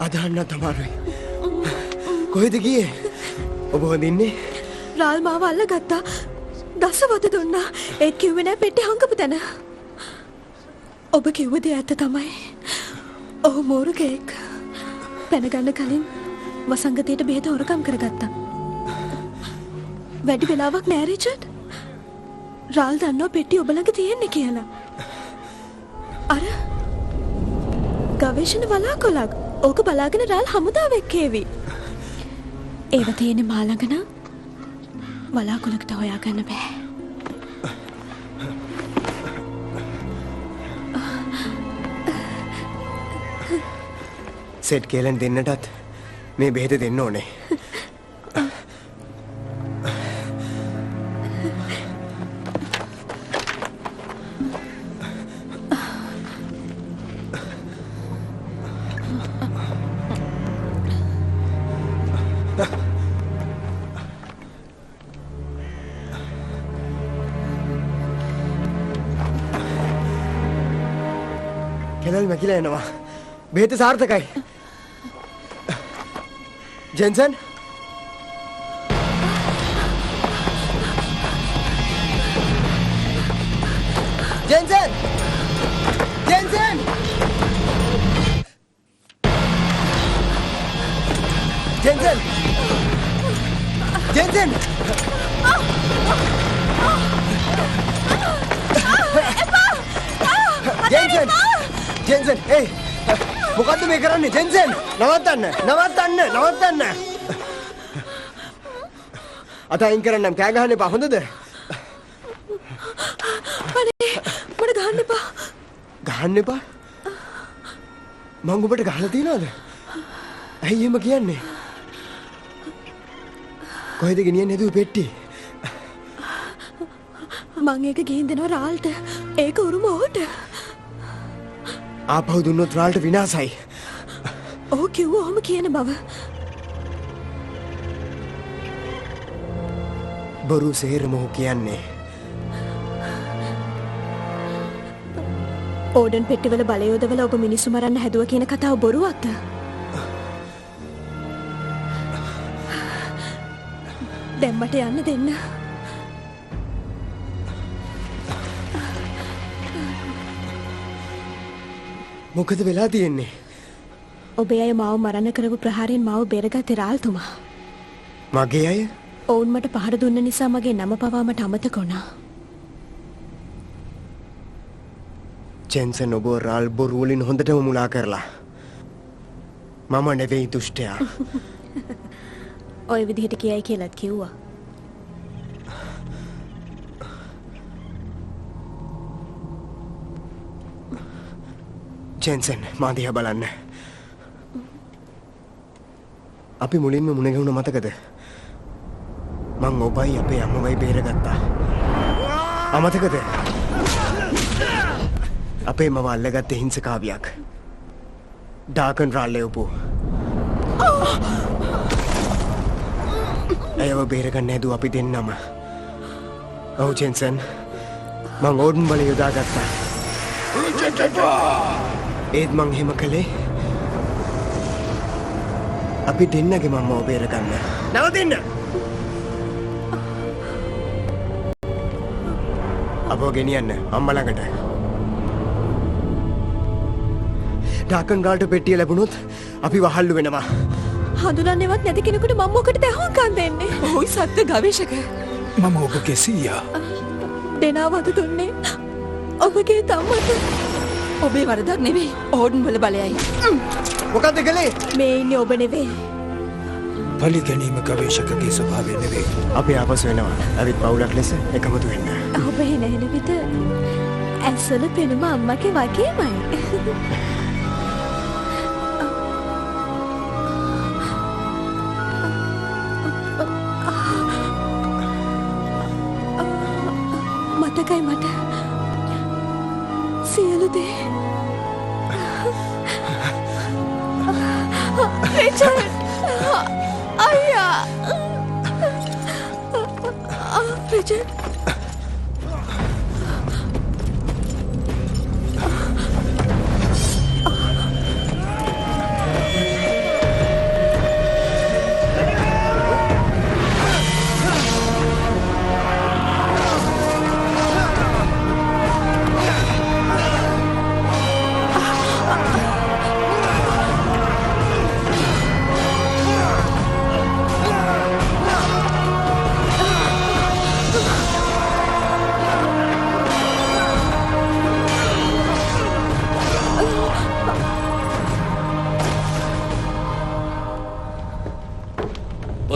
අදහන්න තමාරුයි. කොහෙද ගියේ? ඔබ හොඳින්නේ? රාල් මාව අල්ලගත්තා. දසවත දුන්නා. ඒත් කිව්වේ නෑ පෙට්ටි හංගපු තැන. ඔබ කිව්ව දේ ඇත්ත තමයි. ඔහු මෝරුකෙක්. පැනගන්න කලින් වසංගතයට බෙහෙත හොරකම් කරගත්තා. වැඩි වෙලාවක් නෑ රිචඩ්. රාල් දන්නවා පෙට්ටි ඔබ ළඟ තියෙන්නේ කියලා. අර ගවේෂණ වලාකුළක්. ඕක බලාගෙන රාල් හමුදාවෙක් ඒවි. ඒව තියෙන්නේ මා ළඟ නම් වලාකුළකට හොයාගන්න බෑ. සෙට් කේලන් දෙන්නටත් මේ බෙහෙත දෙන්න ඕනේ. කෙලල් මැකිලා එනවා. බෙහෙත සාර්ථකයි. ජෙන්සන් ජෙන්සන් ජෙන්සන් ජෙන්සන් ජෙන්සන් ජෙන්සන් ජෙන්සන් ඒ මොකද්ද මේ කරන්නේ ජෙන්සන්? නවත්තන්න නවත්තන්න නවත්තන්න. අත අයින් කරන්නම්. කෑ ගහන්න එපා හොඳද? අනේ මට ගහන්න එපා. ගහන්න එපා. මං ඔබට ගහලා තියනවද? ඇයි එහෙම කියන්නේ? කොහෙද ගෙනියන්නේ නේද පෙට්ටි? මං ඒක ගිහින් දෙනවා රාල්ට. ඒක උරුම ඔහුට. ආපහු දුන්නොත් රාල්ට විනාසයි. ඔහු කිව්වා ඔහොම කියන බව. බොරු සේරම ඔහු කියන්නේ. ඕඩන් පෙට්ටිවල බලයෝදවල ඔබ මිනිස්සු මරන්න හැදුව කියන කතාව බොරුවක්ද? දැන් මට යන්න දෙන්න. මොකද වෙලා තියෙන්නේ? ඔබේ අය මාව මරන්න කරපු ප්‍රහාරයෙන් මාව බේරගත්තේ රාල්තුමා. මගේ අය? ඔවුන් මට පහර දුන්න නිසා මගේ නම පවා මට අමතක වුණා. ජෙන්සන් ඔබ රාල් බොරු වලින් හොඳටම මුලා කරලා. මම නෙවෙයි දුෂ්ටයා. ඔය විදිහට කියයි කියලාත් කිව්වා. ජෙන්සන් මා දිහා බලන්න. අපි මුලින්ම මුණ ගැහුණ මතකද? මං ඔබයි අපේ අම්මවයි බේරගත්තා. අමතකද? අපේ මව අල්ලගත්ත හිංසකාවියක්. ඩාකන් රාල්ලෙවපු. ඇයව බේරගන්න හැදුව අපි දෙන්නම. ඔව් ජෙන්සන්. මං ඕඩන් බල යොදාගත්තා. ඒත් මං එහෙම කළේ අපි දෙන්නගේ මම්මව බේරගන්න. නවතින්න! අපව ගෙනියන්න අම්මා ළඟට. ඩාකන් රාල්ට පෙට්ටිය ලැබුණොත් අපි වහල්ලු වෙනවා. හඳුනන්නේවත් නැති කෙනෙකුට මම මොකටද ඇහුම්කන් දෙන්නේ? ඔහුයි සත්‍ය ගවේෂක. මම ඔබගේ සීයා. දෙනාවද දුන්නේ ඔබගේ තම්මට. ඔබේ වරදක් නෙවෙයි. ඕඩන් වල බලයයි. මොකද්ද කළේ? මේ ඉන්නේ ඔබ නෙවෙයි. පලි ගැනීම ගවේෂකගේ ස්වභාවය නෙවෙයි. අපි ආපසු එනවා. ඇවිත් පවුලක් ලෙස එකමුතු වෙන්න. ඔබ එන විට ඇස්වල පෙනුම අම්මගේ වගේමයි. මතකයි මට සියලු දේ. රිචඩ්! අයියා! රිචඩ්!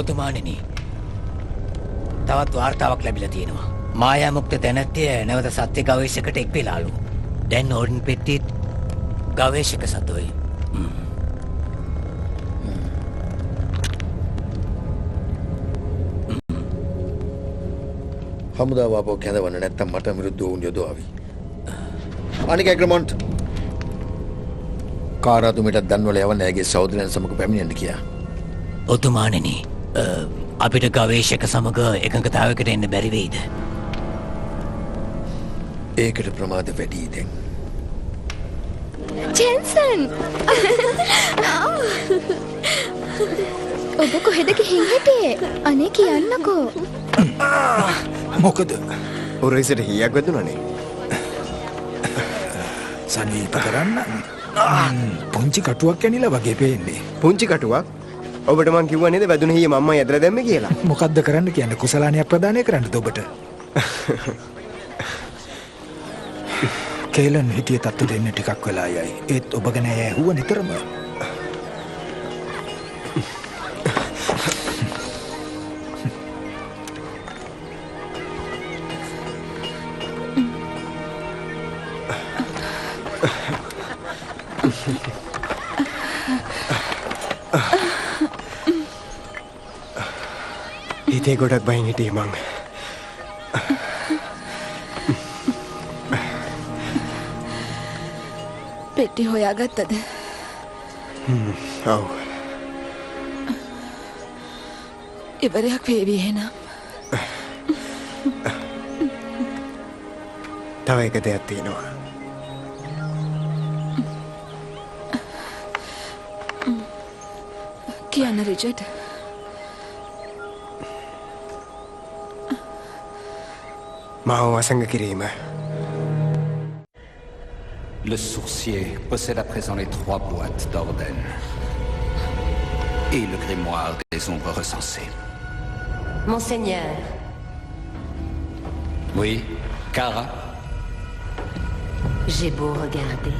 ඔතුමාණෙනි, තවත් වාර්තාවක් ලැබිලා තියෙනවා. මායා මුක්ත තැනැත්තිය නැවත සත්‍ය ගවේෂකට එක් වෙලාලු. දැන් ඕඩන් පෙට්ටිත් ගවේෂක සතුයි. හමුදාව ආපහු කැඳවන්න නැත්තම් මට විරුද්ධව වුන් යොදවාවි. අනික ඇග්‍රමොන්ට් කාරාතුමිට දන්වල යවන්න ඇගේ සහෝදරයන් සමග පැමිණෙන්න කියා. ඔතුමාණෙනි, අපිට ගවේෂක සමග එකඟතාවයකට එන්න බැරි වෙයිද? ඒකට ප්‍රමාද වැඩි දැන්. ජෙන්සන්! ඔබ කොහෙද ගිහින් හිටියේ? අනේ කියන්නකෝ. මොකද? උරයිසට හීයක් වැදුණනේ. සනීප කරන්න පුංචි කටුවක් ඇනිලා වගේ පේන්නේ. පුංචි කටුවක්? ඔබට මං කිව්වා නේද වැදුන හීය මම්මයි ඇදලා දැම්මේ කියලා. මොකද්ද කරන්න කියන්නේ? කුසලානියක් ප්‍රදානය කරන්නද ඔබට? කේලන් හිටිය තත්තු දෙන්න ටිකක් වෙලා යයි. ඒත් ඔබ ගැන ඇහුව නිතරම. හිතේ ගොඩක් බයින් හිටියේ මං. පෙට්ටි හොයාගත්තද? ඔව්. ඉවරයක් වේවි එහෙනම්. තව එක දෙයක් තියෙනවා. කියන්න රිචඩ්. මාව වසඟ කිරීම. Le sourcier possède à présent les 3 boîtes d'Orden et le grimoire des ombres recensées. Monseigneur. Oui, Kara? J'ai beau regarder,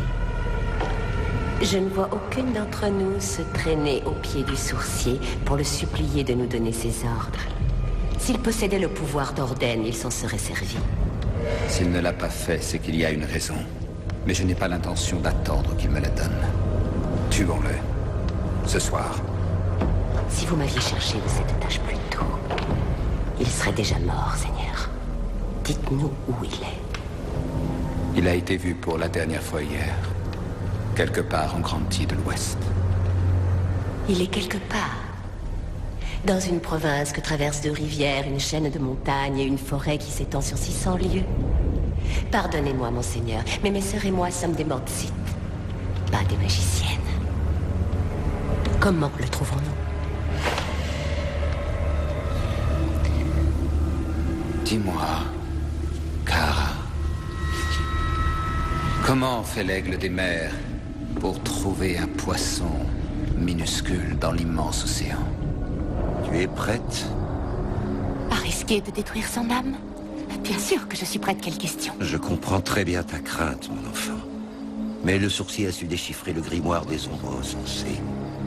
je ne vois aucune d'entre nous se traîner au pied du sourcier pour le supplier de nous donner ses ordres. S'il possédait le pouvoir d'Orden, il s'en serait servi. S'il ne l'a pas fait, c'est qu'il y a une raison. Mais je n'ai pas l'intention d'attendre qu'il me la donne. Tuons-le. Ce soir. Si vous m'aviez cherché de cette tâche plus tôt, il serait déjà mort, Seigneur. Dites-nous où il est. Il a été vu pour la dernière fois hier. Quelque part en Grande-Tie de l'Ouest. Il est quelque part. Dans une province que traversent 2 rivières, une chaîne de montagnes et une forêt qui s'étend sur 600 lieues. Pardonnez-moi, Monseigneur, mais mes sœurs et moi sommes des mortsites, pas des magiciennes. Comment le trouvons-nous? Dis-moi, Kara, comment fait l'aigle des mers pour trouver un poisson minuscule dans l'immense océan? Tu es prête? À risquer de détruire son âme? Bien sûr que je suis prête, quelle question? Je comprends très bien ta crainte, mon enfant. Mais le sourcier a su déchiffrer le grimoire des ombres recensées.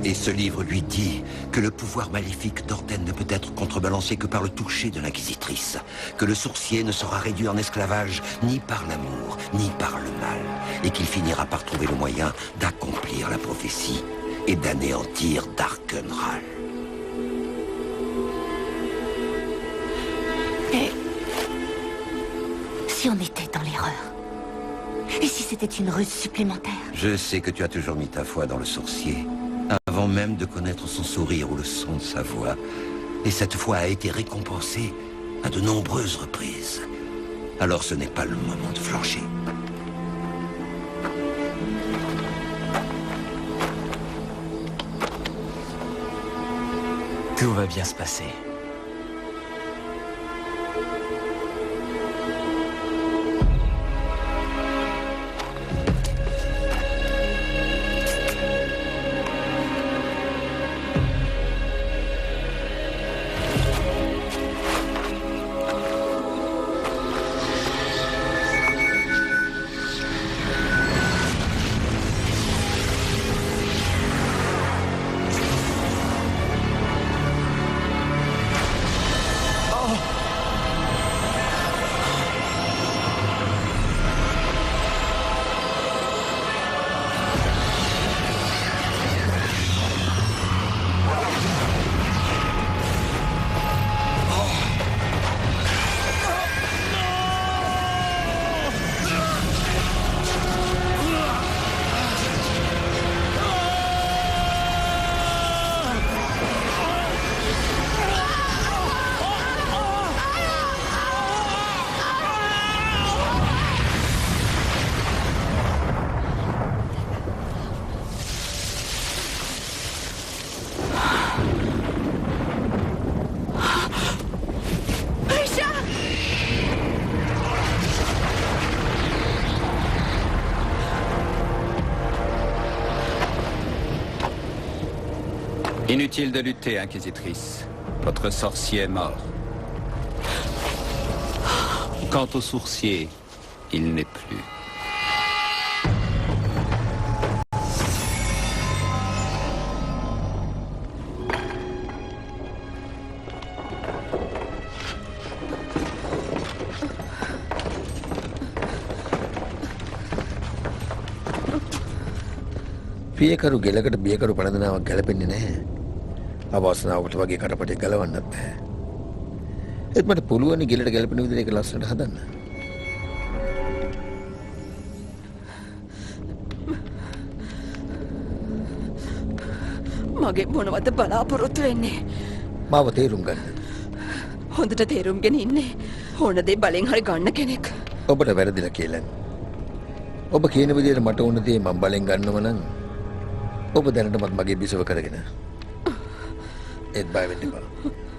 Et ce livre lui dit que le pouvoir maléfique d'Orden ne peut être contrebalancé que par le toucher de l'inquisitrice. Que le sourcier ne sera réduit en esclavage ni par l'amour, ni par le mal. Et qu'il finira par trouver le moyen d'accomplir la prophétie et d'anéantir Darkenral. Et si on était dans l'erreur? Et si c'était une ruse supplémentaire? Je sais que tu as toujours mis ta foi dans le sorcier, avant même de connaître son sourire ou le son de sa voix. Et cette foi a été récompensée à de nombreuses reprises. Alors ce n'est pas le moment de flancher. Tout va bien se passer. Inutile de lutter, Inquisitrice. Votre sorcier est mort. Quant au sourcier, il n'est plus. පියකරු ගෙලකට බියකරු පනදනාවක් ගැලපෙන්නේ නැහැ. අවාසනාවකට වගේ කරපටේ ගලවන්නත් බෑ. ඒත් මට පුළුවන් ගෙලට ගැලපෙන විදිහට ඒක ලස්සනට හදන්න. මගේ මොනවද බලාපොරොත්තු වෙන්නේ? මාව තේරුම් ගන්න. හොඳට තේරුම්ගෙන ඉන්නේ ඕන දේ බලෙන් හරි ගන්න කෙනෙක්. ඔබට වැරදිලා කියලා. ඔබ කියන විදිහට මට ඕන දේ මම බලෙන් ගන්නව නම් ඔබ දැනටමත් මගේ බිසව කරගෙන. ඒත් බය වෙන්න එපා.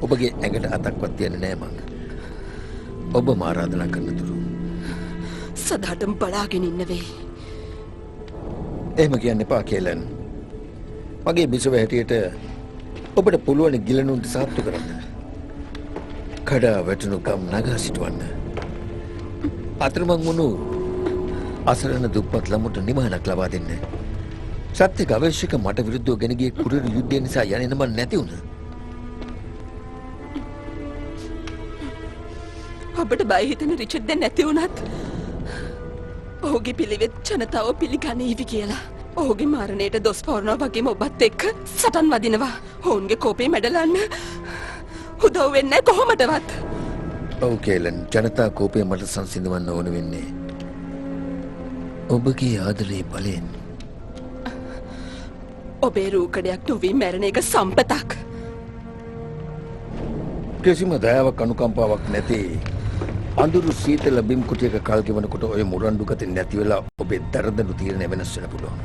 ඔබගේ ඇඟට අතක්වත් තියන්නේ නැහැ මං. ඔබ මා ආරාධනා කරන තුරු සදාටම බලාගෙන ඉන්න වෙයි. එහෙම කියන්න එපා කියලා. මගේ බිසව හැටියට ඔබට පුළුවන් ගිලනුන්ට සාත්තු කරන්න. කඩා වැටුණු ගම් නගා සිටවන්න. අතරමං වුණු අසරණ දුප්පත් ළමුන්ට නිවහනක් ලබා දෙන්න. සත්‍ය ගවේෂක මට විරුද්ධව ගෙන ගිය කුරිරු යුද්ධය නිසා යන්නේ නම් නැති වුණා. ඔබට බය හිතෙන රිචඩ් දැන් නැති වුණත් ඔහුගේ පිළිවෙත් ජනතාව පිළිගනීවි කියලා. ඔහුගේ මරණයට දොස් පවරනවා වගේම ඔබත් එක්ක සටන් වදිනවා. ඔවුන්ගේ කෝපේ මැඩලන්න උදව් වෙන්නේ කොහොමදවත්. ඔව් කේලන්, ජනතා කෝපය මට සංසිඳවන්න ඕන වෙන්නේ ඔබගේ ආදරේ බලයෙන්. ඔබේ රූකඩයක් නොවී මැරණ එක සම්පතක්. කිසිම දයාවක් අනුකම්පාවක් නැති අඳුරු සීතල බිම් කුටියක කල් ගෙවනකොට ඔය මුරණ්ඩු ගතිය නැති වෙලා ඔබේ දරදඬු තීරණය වෙනස් වෙන්න පුළුවන්.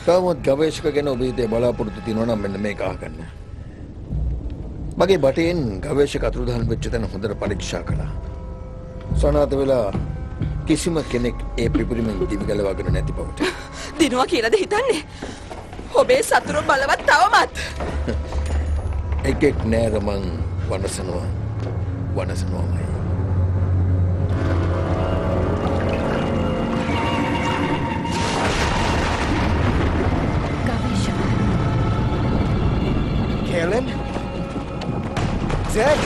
තවමත් ගවේෂක ගැන ඔබේ දේ බලාපොරොත්තු තියෙනවා නම් මෙන්න මේක අහගන්න. මගේ බටෙන් ගවේෂක අතුරුදහන් වෙච්ච තැන හොඳට පරීක්ෂා කළා. සනාත වෙලා කිසිම කෙනෙක් ඒ පිපුරිමෙන් දිවි ගලවාගෙන නැති බවට. දිනවා කියලාද හිතන්නේ? ඔබේ සතුරු බලවත් තවමත්. එකෙක් නෑර මං වනසනවාමයි. Kellen? Zed?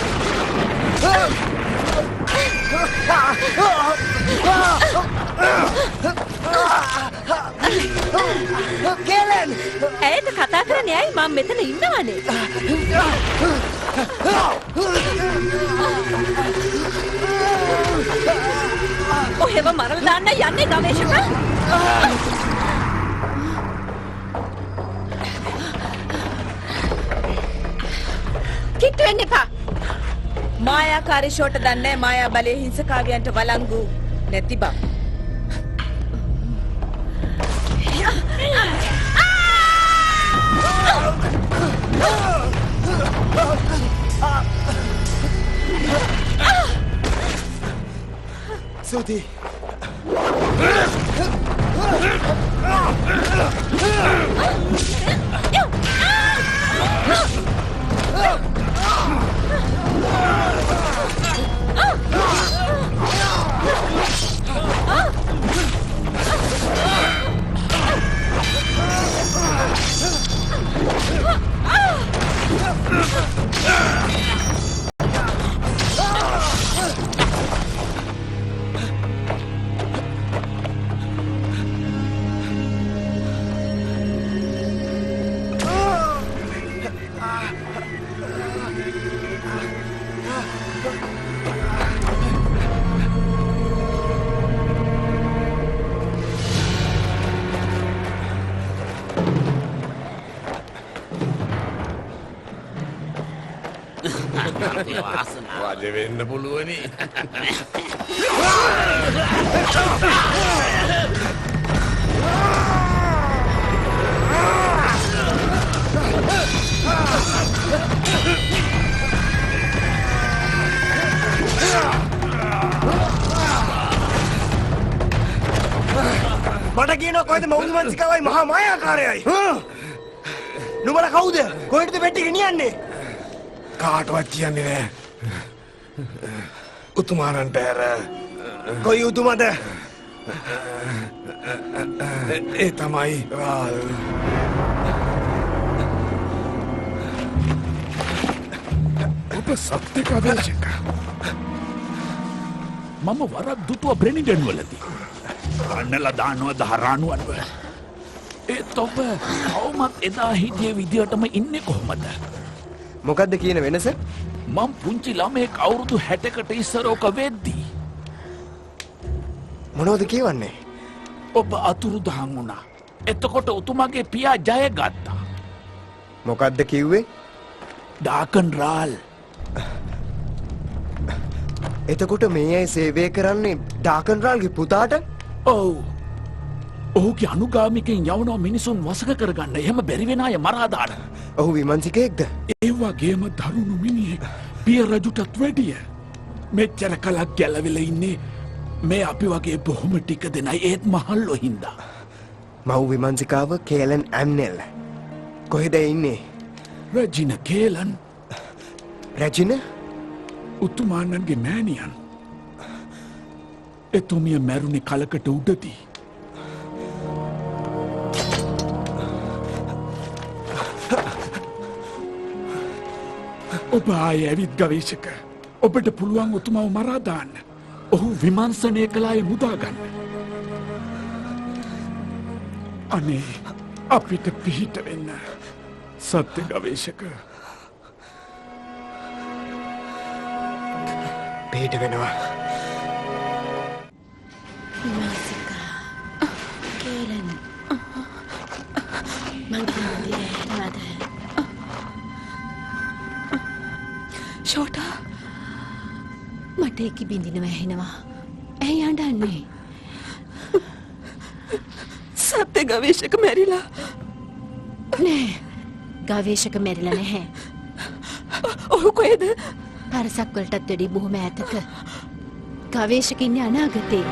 Kellen! ඇයට කතා කරන්නේ ඇයි? මම මෙතන ඉන්නවනේ. ඔහෙව මරලා දාන්න යන්නේ ගවේෂක? කිට්ටු වෙන්න එපා. මායාකාරී ෂෝට දන්නේ මායා බලයේ හිංසකාවියන්ට වළංගු නැති බව. Suti. රජ වෙන්න පුළුවනි. මට කියනවා කොහෙද මෞදු මන්සිකාවයි මහා මායාකාරයයි. නුඹලා කවුද? කොහෙටද පෙට්ටි ගෙනියන්නේ? කාටවත් කියන්නේ නෑ. උතුමාණන්ට ඇර. කොයි උතුමද? ඒ තමයි රාල්. ඔබ සත්‍ය ගවේෂක. මම වරක් දුටුව බ්‍රෙනිඩන් වලදී. ගන්නලා දානවා දහරානුවන් වල. ඒත් ඔබ කවමත් එදා හිටිය විදියටම ඉන්නේ කොහොමද? මොකද්ද කියන වෙනස? මම පුංචි ළමයෙක් අවුරුදු 60කට ඉස්සර ඔක වෙද්දී. මොනවද කියවන්නේ? ඔබ අතුරුදහන් වුණා. එතකොට උතුමගේ පියා ජය ගත්තා. මොකද්ද කිව්වේ? ඩාකන් රාල්. එතකොට මේ අය සේවය කරන්නේ ඩාකන් රාල්ගේ පුතාට? ඔව්. ඔහුගේ අනුගාමිකයින් යවනවා මිනිසුන් වසඟ කරගන්න. එහෙම බැරි වෙන අය මරා දාන්න. ඔහු විමංශිකයෙක්ද? ඒ වගේම දරුණු මිනිහෙක්. පිය රජුටත් වැඩිය. මෙච්චර කලක් ගැලවිලා ඉන්නේ මේ අපි වගේ බොහොම ටික දෙනයි ඒත් මහල්ලෝ හින්දා. මව් විමංශිකාව කේලන් ඇම්නෙල්. කොහෙද ඉන්නේ? රජින කේලන්. රජින? උතුමාණන්ගේ මෑණියන්. එතුමිය මැරුණේ කලකට උඩදී. ඔබ ආයේ ඇවිත් ගවේෂක. ඔබට පුළුවන් උතුමාව මරා දාන්න. ඔහු විමර්ශනය කළ අය මුදා ගන්න. අනේ අපිට පිහිට වෙන්න. සත්‍ය ගවේෂක. පිහිට වෙනවා. කේලන්. මං ෂෝටා මට ඒක බින්දිනව ඇහෙනවා. ඇයි අඬන්නේ? සත්‍ය ගවේෂක මැරිලා. නෑ. ගවේෂක මැරිලා නැහැ. ඔහු කොහෙද? පරසක් වලටත් වැඩි බොහොම ඈතක. ගවේෂක ඉන්නේ අනාගතේ.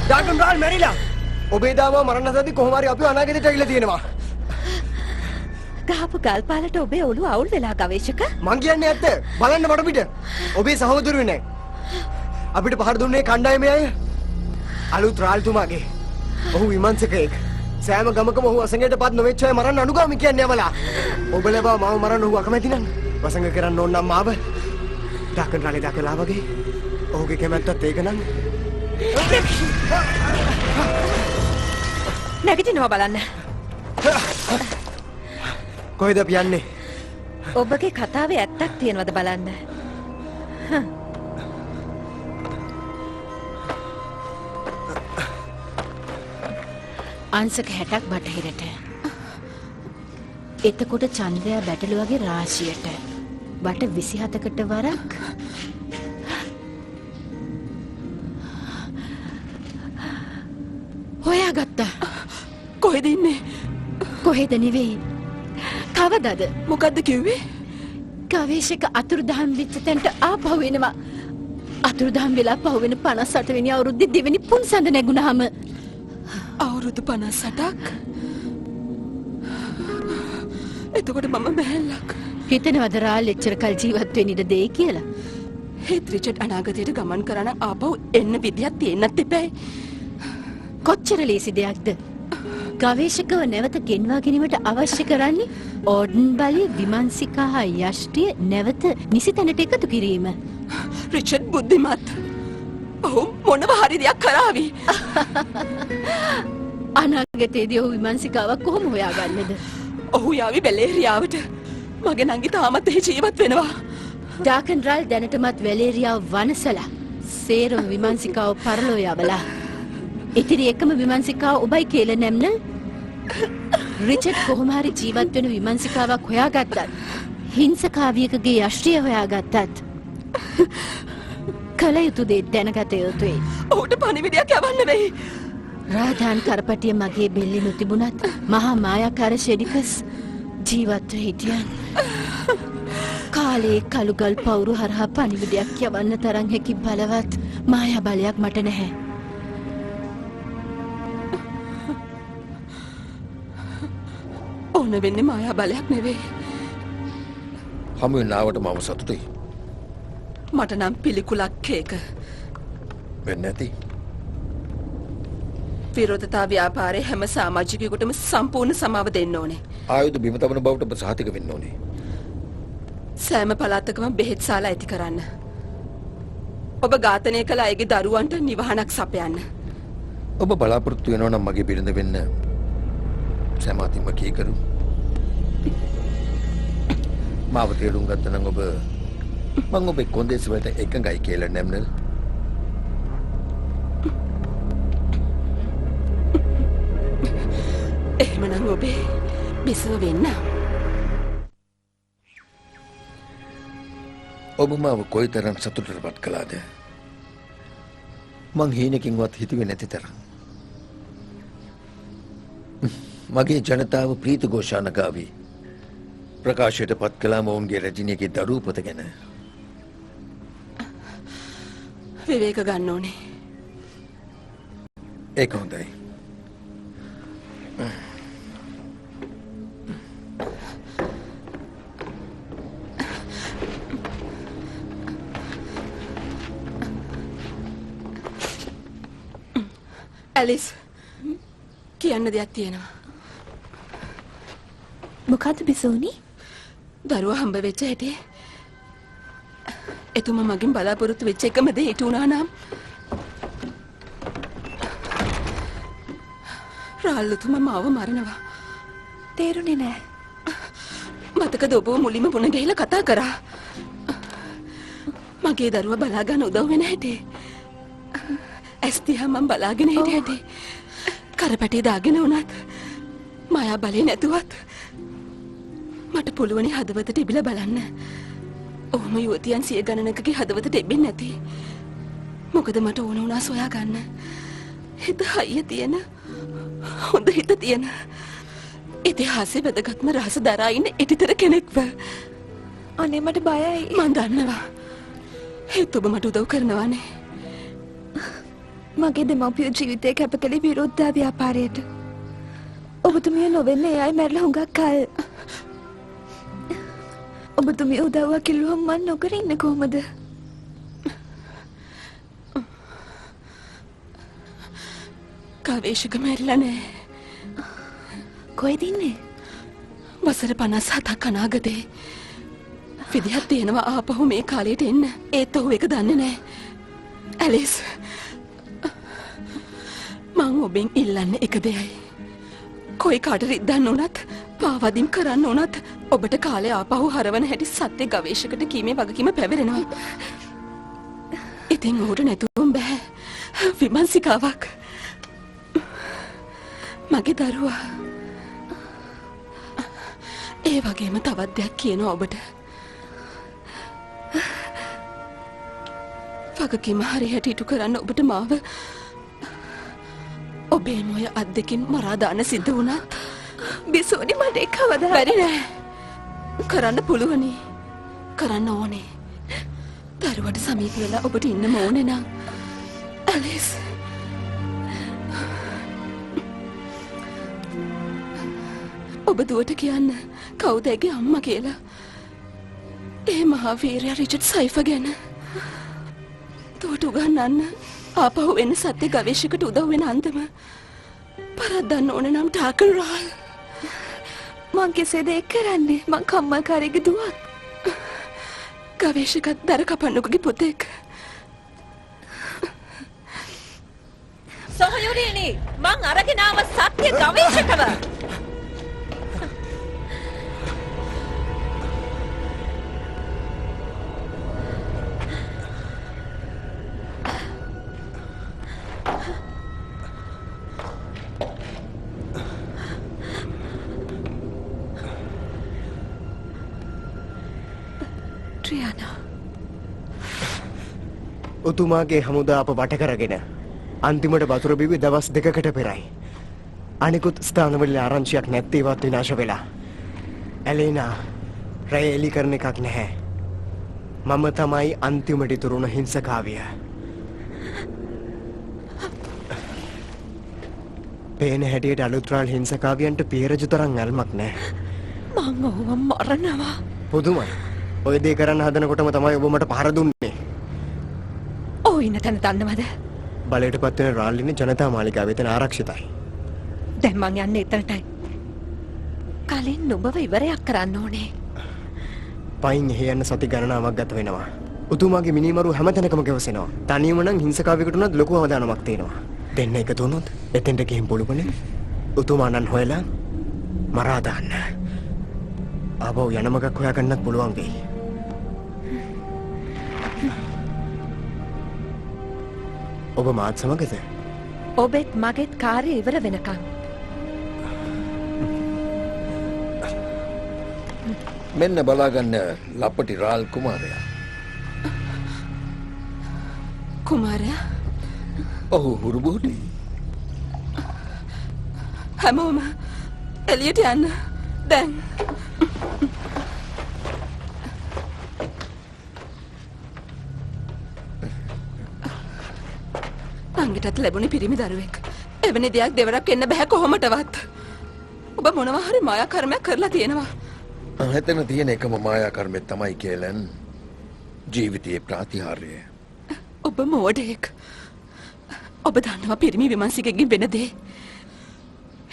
ඩාකන් රාල් මැරිලා. ඔබේ දාමව මරන්න හදද්දි කොහොම හරි අපිව අනාගතයට ඇවිල්ලා තියෙනවා. ගහපු ගල්පාලට ඔබේ ඔළුව අවුල් වෙලා ගවේෂක. මං කියන්නේ ඇත්ත. බලන්න මට පිට. ඔබේ සහෝදරුවේ නෑ. අපිට පහර දුන්නේ කණ්ඩායමේ අය. අලුත් රාල්තුමාගේ. ඔහු විමර්ශකයෙක්. සෑම ගමකම ඔහු වසඟයටපත් නොවෙච්ච අය මරන්න අනුගාමී කියන්නේ යවලා. ඔබ ලබා මාව මරන්න ඔහු අකමැති නම් වසඟ කරන්න ඕන නම් මාව ඩාකන් රාලේ ඩාකලා වගේ. ඔහුගේ කැමැත්තත් ඒක නම්. නැගිටිනවා බලන්න. කොහෙද අපි යන්නේ? ඔබගේ කතාවේ ඇත්තක් තියෙනවද බලන්න. අංශක 60ක් බටහිරට. එතකොට චන්ද්‍රයා බැටළුවගේ රාශියට. බට 27කට වරක් හොයාගත්තා. කොහෙද ඉන්නේ? කොහෙද නෙවෙයි. කවදද? මොකද්ද කිව්වේ? ගවේෂක අතුරුදහන් වෙච්ච තැනට ආපහු එනවා. අතුරුදහන් වෙලා පහුවෙන 58 වෙනි අවුරුද්දේ දෙවෙනි පුන්සඳ නැගුණාම අවුරුදු 58ක්. එතකොට මම බැහැල්ලක්. හිතනවද රාල් එච්චර කල් ජීවත් වෙන්න ඉඩ දෙයි කියලා? හේත් රිචඩ් අනාගතයට ගමන් කරන ආපහු එන්න විදියක් තියෙන්නත් එපැයි. කොච්චර ලේසි දෙයක්ද? ගවේෂකව නැවත ගෙන්වා ගැනීමට අවශ්‍ය කරන්නේ ඕඩන් බලය, විමර්ශිකා හා යෂ්ටිය නැවත නිසි තැනට එකතු කිරීම. රිචඩ් බුද්ධිමත්. ඔහු මොනව හරි දෙයක් කරાવી. අනාගතයේදී ඔහු විමර්ශිකාවක් කොහොම හොයාගන්නද? ඔහු යාවි වැලේරියාවට. මගේ නංගි තාමත් එහි ජීවත් වෙනවා. ඩාකන් රාල් දැනටමත් වැලේරියාව වනසලා සේරම විමර්ශිකාව පරලෝ යවලා. ඉතිරි එකම විමර්ශිකාව ඔබයි කියලා නැම්න. රිචඩ් කොහොම හරි ජීවත් වෙන විමර්ශිකාවක් හොයාගත්තත්, හිංසකාවියකගේ යෂ්ටිය හොයාගත්තත් කල යුතු දේ දැනගත යුතුයි. ඔහුට පණිවිඩයක් යවන්න වෙයි. රාධාන් කරපටිය මගේ බෙල්ලි නොතිබුණත් මහා මායාකාර ෂෙඩිකස් ජීවත්ව හිටියන්. කාලේ කළුගල් පවුරු හරහා පණිවිඩයක් යවන්න තරම් හැකි බලවත් මායා බලයක් මට නැහැ. ඕන වෙන්නේ මායා බලයක් නෙවෙයි. හමුවෙන් ආවට මම සතුටුයි. මට නම් පිළිකුලක් ඒක. වෙන්නේ නැති. විරෝධතා ව්‍යාපාරයේ හැම සමාජිකයෙකුටම සම්පූර්ණ සමාව දෙන්න ඕනේ. ආයුධ බිම තබන බවට ඔබ සහතික වෙන්න ඕනේ. සෑම පළාතකම බෙහෙත් ශාලා ඇති කරන්න. ඔබ ඝාතනය කළ අයගේ දරුවන්ට නිවහනක් සපයන්න. ඔබ බලාපොරොත්තු වෙනවා නම් මගේ බිරිඳ වෙන්න සෑම කීකරු. මාව තේරුම් ගත්ත නම් ඔබ මං ඔබේ කොන්දේසි වලට එකඟයි කියලා නැම්නල්. එහෙමනම් ඔබේ බිසව වෙන්න. ඔබ මාව කොයිතරම් සතුටටපත් කළාද? මං හීනකින්වත් හිතුවේ නැති තරම්. මගේ ජනතාව ප්‍රීති ഘോഷාන ගාවි ප්‍රකාශයට පත් කළා මොවුන්ගේ රැජිනියගේ දරූපත ගැන. විවේක ගන්න ඕනේ. ඒක හොඳයි. ඇලිස් කියන්න දෙයක් තියෙනවා. මොකද්ද බිසෝනි? දරුවා හම්බ වෙච්ච හැටි. එතුමා මගෙන් බලාපොරොත්තු වෙච්ච එකම දේ ඊට උනා නම් රාල්ලුතුමා මාව මරනවා. තේරුණේ නෑ. මතකද ඔබ මුලින්ම පුණ ගිහිලා කතා කරා. මගේ දරුවා බලා ගන්න උදව් වෙන හැටි. ඇස් දිහා මම බලාගෙන හිටිය හැටි. කරපැටේ දාගෙන වුණත් මායා බලේ නැතුවත් මට පුළුවනි හදවතට ඉබිලා බලන්න. ඔහොම යුවතියන් 100 ගණනකගේ හදවතට එබෙන්නේ නැති. මොකද මට ඕන වුණා සොයා ගන්න. හිත හයිය තියෙන හොඳ හිත තියෙන ඉතිහාසයේ වැදගත්ම රහස දරා ඉන්න ඉතිතර කෙනෙක්ව. අනේ මට බයයි. මන් දන්නවා. ඒත් ඔබ මට උදව් කරනවානේ. මගේ දෙමව්පියෝ ජීවිතේ කැප කළේ විරුද්ධ ව්‍යාපාරයට. ඔබතුමිය නොවෙන්නේ ඒ අය මැරලා හුඟක් කල්. ඔබතුමිය උදව්වක් කිව්වම මන් නොකර ඉන්නේ කොහමද? ගවේෂක මැරිලා නෑ. කොහෙද ඉන්නේ? වසර 57ක් අනාගතේ. විදිහක් තියෙනවා ආපහු මේ කාලයට එන්න. ඒත් ඔහු ඒක දන්නේ නෑ. ඇලිස් මං ඔබෙන් ඉල්ලන්නේ එක දෙයයි. කොයි කාට රිද්දන්න උනත් පාවදින් කරන්න උනත් ඔබට කාලේ ආපහු හරවන හැටි සත්‍ය ගවේෂකට කීමේ වගකීම පැවරෙනවා. ඉතින් ඔහුට නැතුවම බෑ. විමර්ශිකාවක්. මගේ දරුවා. ඒ වගේම තවත් දෙයක් කියනවා ඔබට. වගකීම හරියට ඉටු කරන්න ඔබට මාව ඔබේ නොය අත් දෙකින් මරා දාන්න සිද්ධ වුණත් බිසෝනි මට ඒක කවදා බැරි නෑ. කරන්න පුළුවනි. කරන්න ඕනේ. දරුවට සමීප වෙලා ඔබට ඉන්නම ඕනේ නම් ඇලිස්. ඔබ දුවට කියන්න කවුද ඇගේ අම්මා කියලා. ඒ මහා වීරයා රිචඩ් සයිෆර් ගැන. දුවට උගන්වන්න ආපහු වෙන සත්‍ය ගවේෂකට උදව් වෙන අන්දම පරද්දන්න ඕන නම් ටාකල් රාල්. මං කෙසේද ඒක කරන්නේ? මං කම්මල්කාරයෙක්ගේ දුවක්. ගවේෂකත් දර කපන්නකුගේ පුතෙක්. සොහයුරියනි මං අරගෙන ආව සත්‍ය ගවේෂකව. උතුමාගේ හමුදා අප වට කරගෙන අන්තිමට වතුර බිව්වේ දවස් 2කට පෙරයි. අනිකුත් ස්ථානවල ආරංචියක් නැත්තේවත් විනාශ වෙලා. ඇලේනා රැය එලි කරන එකක් නැහැ. මම තමයි අන්තිමට ඉතුරුන හිංසකාවිය. පේන හැටියට අලුත්රාල් හිංසකාවියන්ට පියරජු තරම් ඇල්මක් නැහැ. මං ඔහුව මරනවා. පුදුමයි. ඔය දේ කරන්න හදනකොටම තමයි ඔබ මට පහර දුන්නේ. ඔය ඉන්න තැන දන්නවද? බලයට පත් වෙන රාල් ඉන්නේ ජනතා මාලිගාවේ එතන ආරක්ෂිතයි. දැන් මං යන්නේ එතනටයි. කලින් නුඹව ඉවරයක් කරන්න ඕනේ. පයින් එහෙ යන්න සති ගණනාවක් ගත වෙනවා. උතුමාගේ මිනිමරු හැමතැනකම ගෙවසෙනවා. තනියම නම් හිංසකාවෙකුට උනත් ලොකු අවදානමක් තියෙනවා. දෙන්න එකතු වුණොත් එතෙන්ට ගිහින් පුළුවනේ. උතුමාණන් හොයලා මරා දාන්න. ආපහු යන මගක් හොයාගන්නත් පුළුවන් වෙයි. ඔබ මාත් සමගද? ඔබෙත් මගෙත් කාර්යය ඉවර වෙනකන්. මෙන්න බලාගන්න ලපටි රාල් කුමාරයා. කුමාරයා? ඔහු හුරුබෝටි. හැමෝම එළියට යන්න. දැන්. මංගටත් ලැබුණේ පිරිමි දරුවෙක්. එවැනි දෙයක් දෙවරක් එන්න බෑ කොහොමටවත්. ඔබ මොනවා හරි මායා කර්මයක් කරලා තියෙනවා. එතන තියෙන එකම මායා කර්මෙත් තමයි කියලන් ජීවිතයේ ප්‍රාතිහාර්යය. ඔබ මෝඩයෙක්. ඔබ දන්නවා පිරිමි විමර්ශකයෙක්ගෙන් වෙන දේ.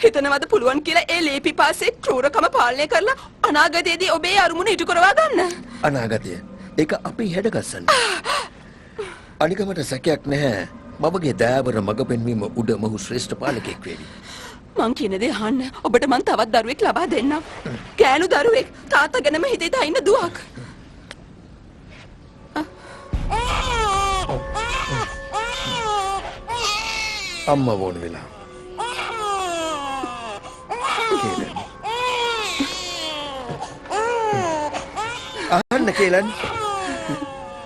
හිතනවද පුළුවන් කියලා ඒ ලේපි පාසේ ක්‍රූරකම පාලනය කරලා අනාගතයේදී ඔබේ අරමුණ ඉටු කරවා ගන්න? අනාගතය ඒක අපි හැඩගස්සන්න. අනිකමට සැකයක් නැහැ. මමගේ දයාබර මඟ පෙන්වීම උඩ මොහු ශ්‍රේෂ්ඨ පාලකෙක් වේවි. මං කියන දේ අහන්න. ඔබට මං තවත් දරුවෙක් ලබා දෙන්නම්. ගෑනු දරුවෙක්. තාත්තා ගැනම හිතේ ඉන්න දුවක්. අම්මා වොන් වෙලා. අහන්න කේලන්.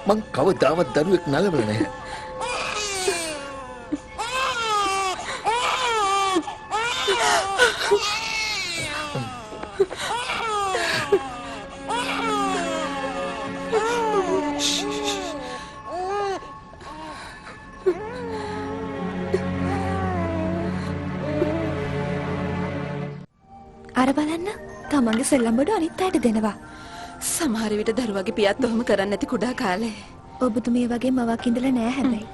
මං කවදාවත් දරුවෙක් නලවල නැහැ. අර බලන්න තමන්ගේ සෙල්ලම් බඩු අනිත් අයට දෙනවා. සමහර විට දරුවගේ පියත් ඔහොම කරන්නේ නැති කුඩා කාලේ. ඔබතුමිය වගේ මවක් ඉඳලා නෑ හැබැයි.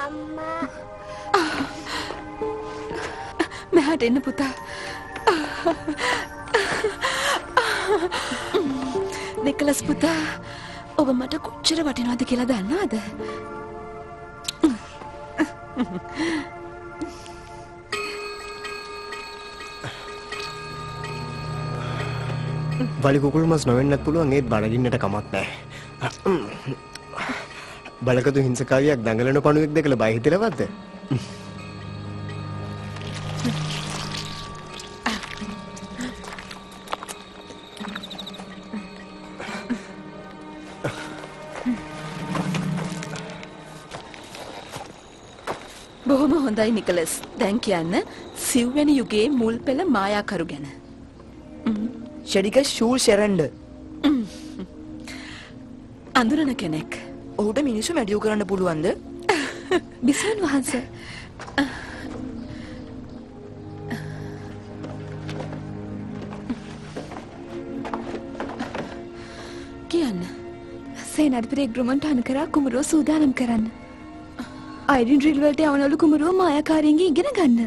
අම්මා. මෙහාට එන්න පුතා. නිකලස් පුතා ඔබ මට කොච්චර වටිනවද කියලා දන්නවද? බලි කුකුල් මස් නොවෙන්නත් පුළුවන් ඒත් බඩගින්නට කමක් නැහැ. බලකතු හිංසකාවියක් දඟලන පණුවෙක් දැකලා බය හිතෙලවද්ද? බොහොම හොඳයි නිකලස්. දැන් කියන්න සිව්වැනි යුගයේ මුල් පෙළ මායාකරු ගැන. ෂෙඩික ෂූල් ෂෙරන්ඩ. අඳුරන කෙනෙක්. ඔහුට මිනිස්සු මැඩියු කරන්න පුළුවන්ද? බිසෝන් වහන්සේ. කියන්න. සේනාධිපති ග්‍රොමන්ට අනුකරා කුමරුව සූදානම් කරන්න. අයිඩන් ඩ්‍රිල් වලට යවනවලු කුමරුව මායාකාරීන්ගෙන් ඉගෙන ගන්න.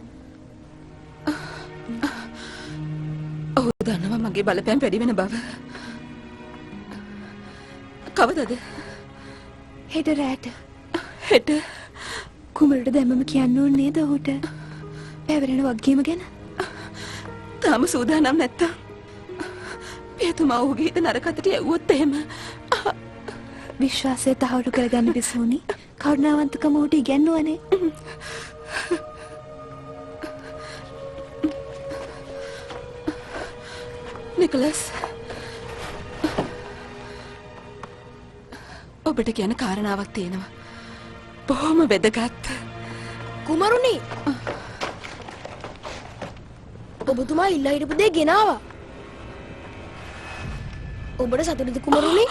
ඔහු දන්නවා මගේ බලපෑම් වැඩි වෙන බව. කවදද? හෙට රැට. හෙට කුමරුට දැම්මම කියන්න ඕනේ නේද ඔහුට? පැවරෙන වගකීම ගැන. තාම සූදානම් නැත්තම් පියතුමා ඔහුගේ හිත නරකතට යවුවොත් එහෙම විශ්වාසය තහවුරු කරගන්න බිසෝනි. කරුණාවන්තකම ඔහුට ඉගැන්නුවනේ. නිකලස් ඔබට කියන කාරණාවක් තියෙනවා. බොහොම වැදගත්. කුමරුනි. ඔබතුමා ඉල්ලා හිටපු දේ ගෙනාවා. ඔබට සතුටුද කුමරුනි?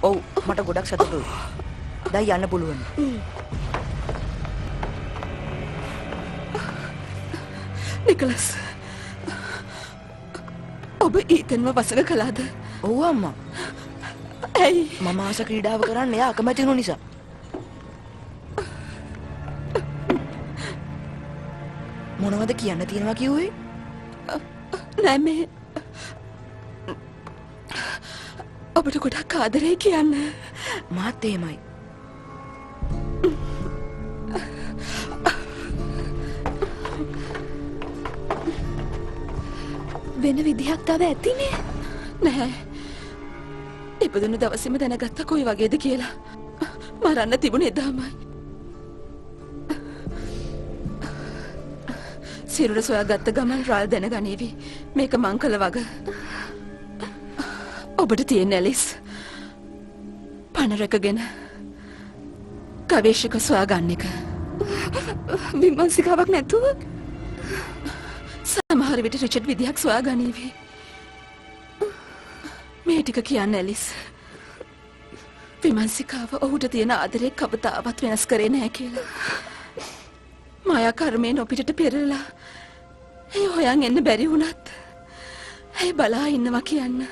ඔව් මට ගොඩක් සතුටුයි. දැන් යන්න පුළුවන්. නිකලස්. ඔබ ඊතන්ව වසඟ කළාද? ඔව් අම්මා. ඇයි? මම ආස ක්‍රීඩාව කරන්න එයා අකමැති වුණු නිසා. මොනවද කියන්න තියෙනවා කිව්වේ? නෑ මේ ඔබට ගොඩක් ආදරේ කියන්න. මාත් එහෙමයි. වෙන විදිහක් තව ඇතිනේ. නැහැ. ඉපදුණු දවසේම දැනගත්තා කොයි වගේද කියලා. මරන්න තිබුණේ එදාමයි. සිරුර සොයාගත්ත ගමන් රාල් දැනගනීවි. මේක මං කළ වග. ඔබට තියෙන ඇලිස්. පණ රැකගෙන ගවේෂක සොයාගන්න එක. විමර්ශිකාවක් නැතුව සමහර විට රිචඩ් විදිහක් සොයාගනීවි. මේ ටික කියන්න ඇලිස්. විමර්ශිකාව ඔහුට තියෙන ආදරේ කවදාවත් වෙනස් කරේ නැහැ කියලා. මායා කර්මයෙන් ඔපිටට පෙරලා ඇයි හොයන් එන්න බැරි වුණත් ඇයි බලා ඉන්නවා කියන්න.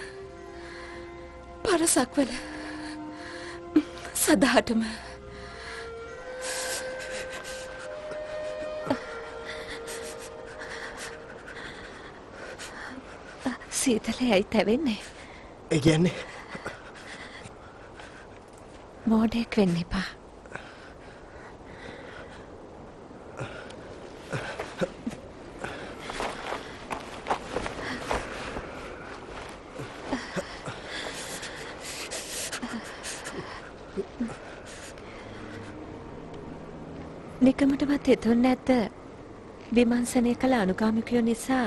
පරසක්වල සදාටම සීතලේ ඇයි තැවෙන්නේ? ඒ කියන්නේ මෝඩෙක් වෙන්න එපා. නිකමටවත් හිතුන්නේ නැද්ද විමර්ශනය කළ අනුගාමිකයෝ නිසා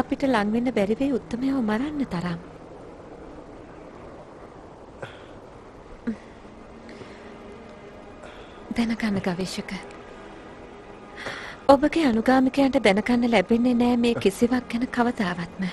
අපිට ලං වෙන්න බැරි වෙයි උත්තමයව මරන්න තරම්. දැනගන්න ගවේෂක. ඔබගේ අනුගාමිකයන්ට දැනගන්න ලැබෙන්නේ නෑ මේ කිසිවක් ගැන කවදාවත්ම.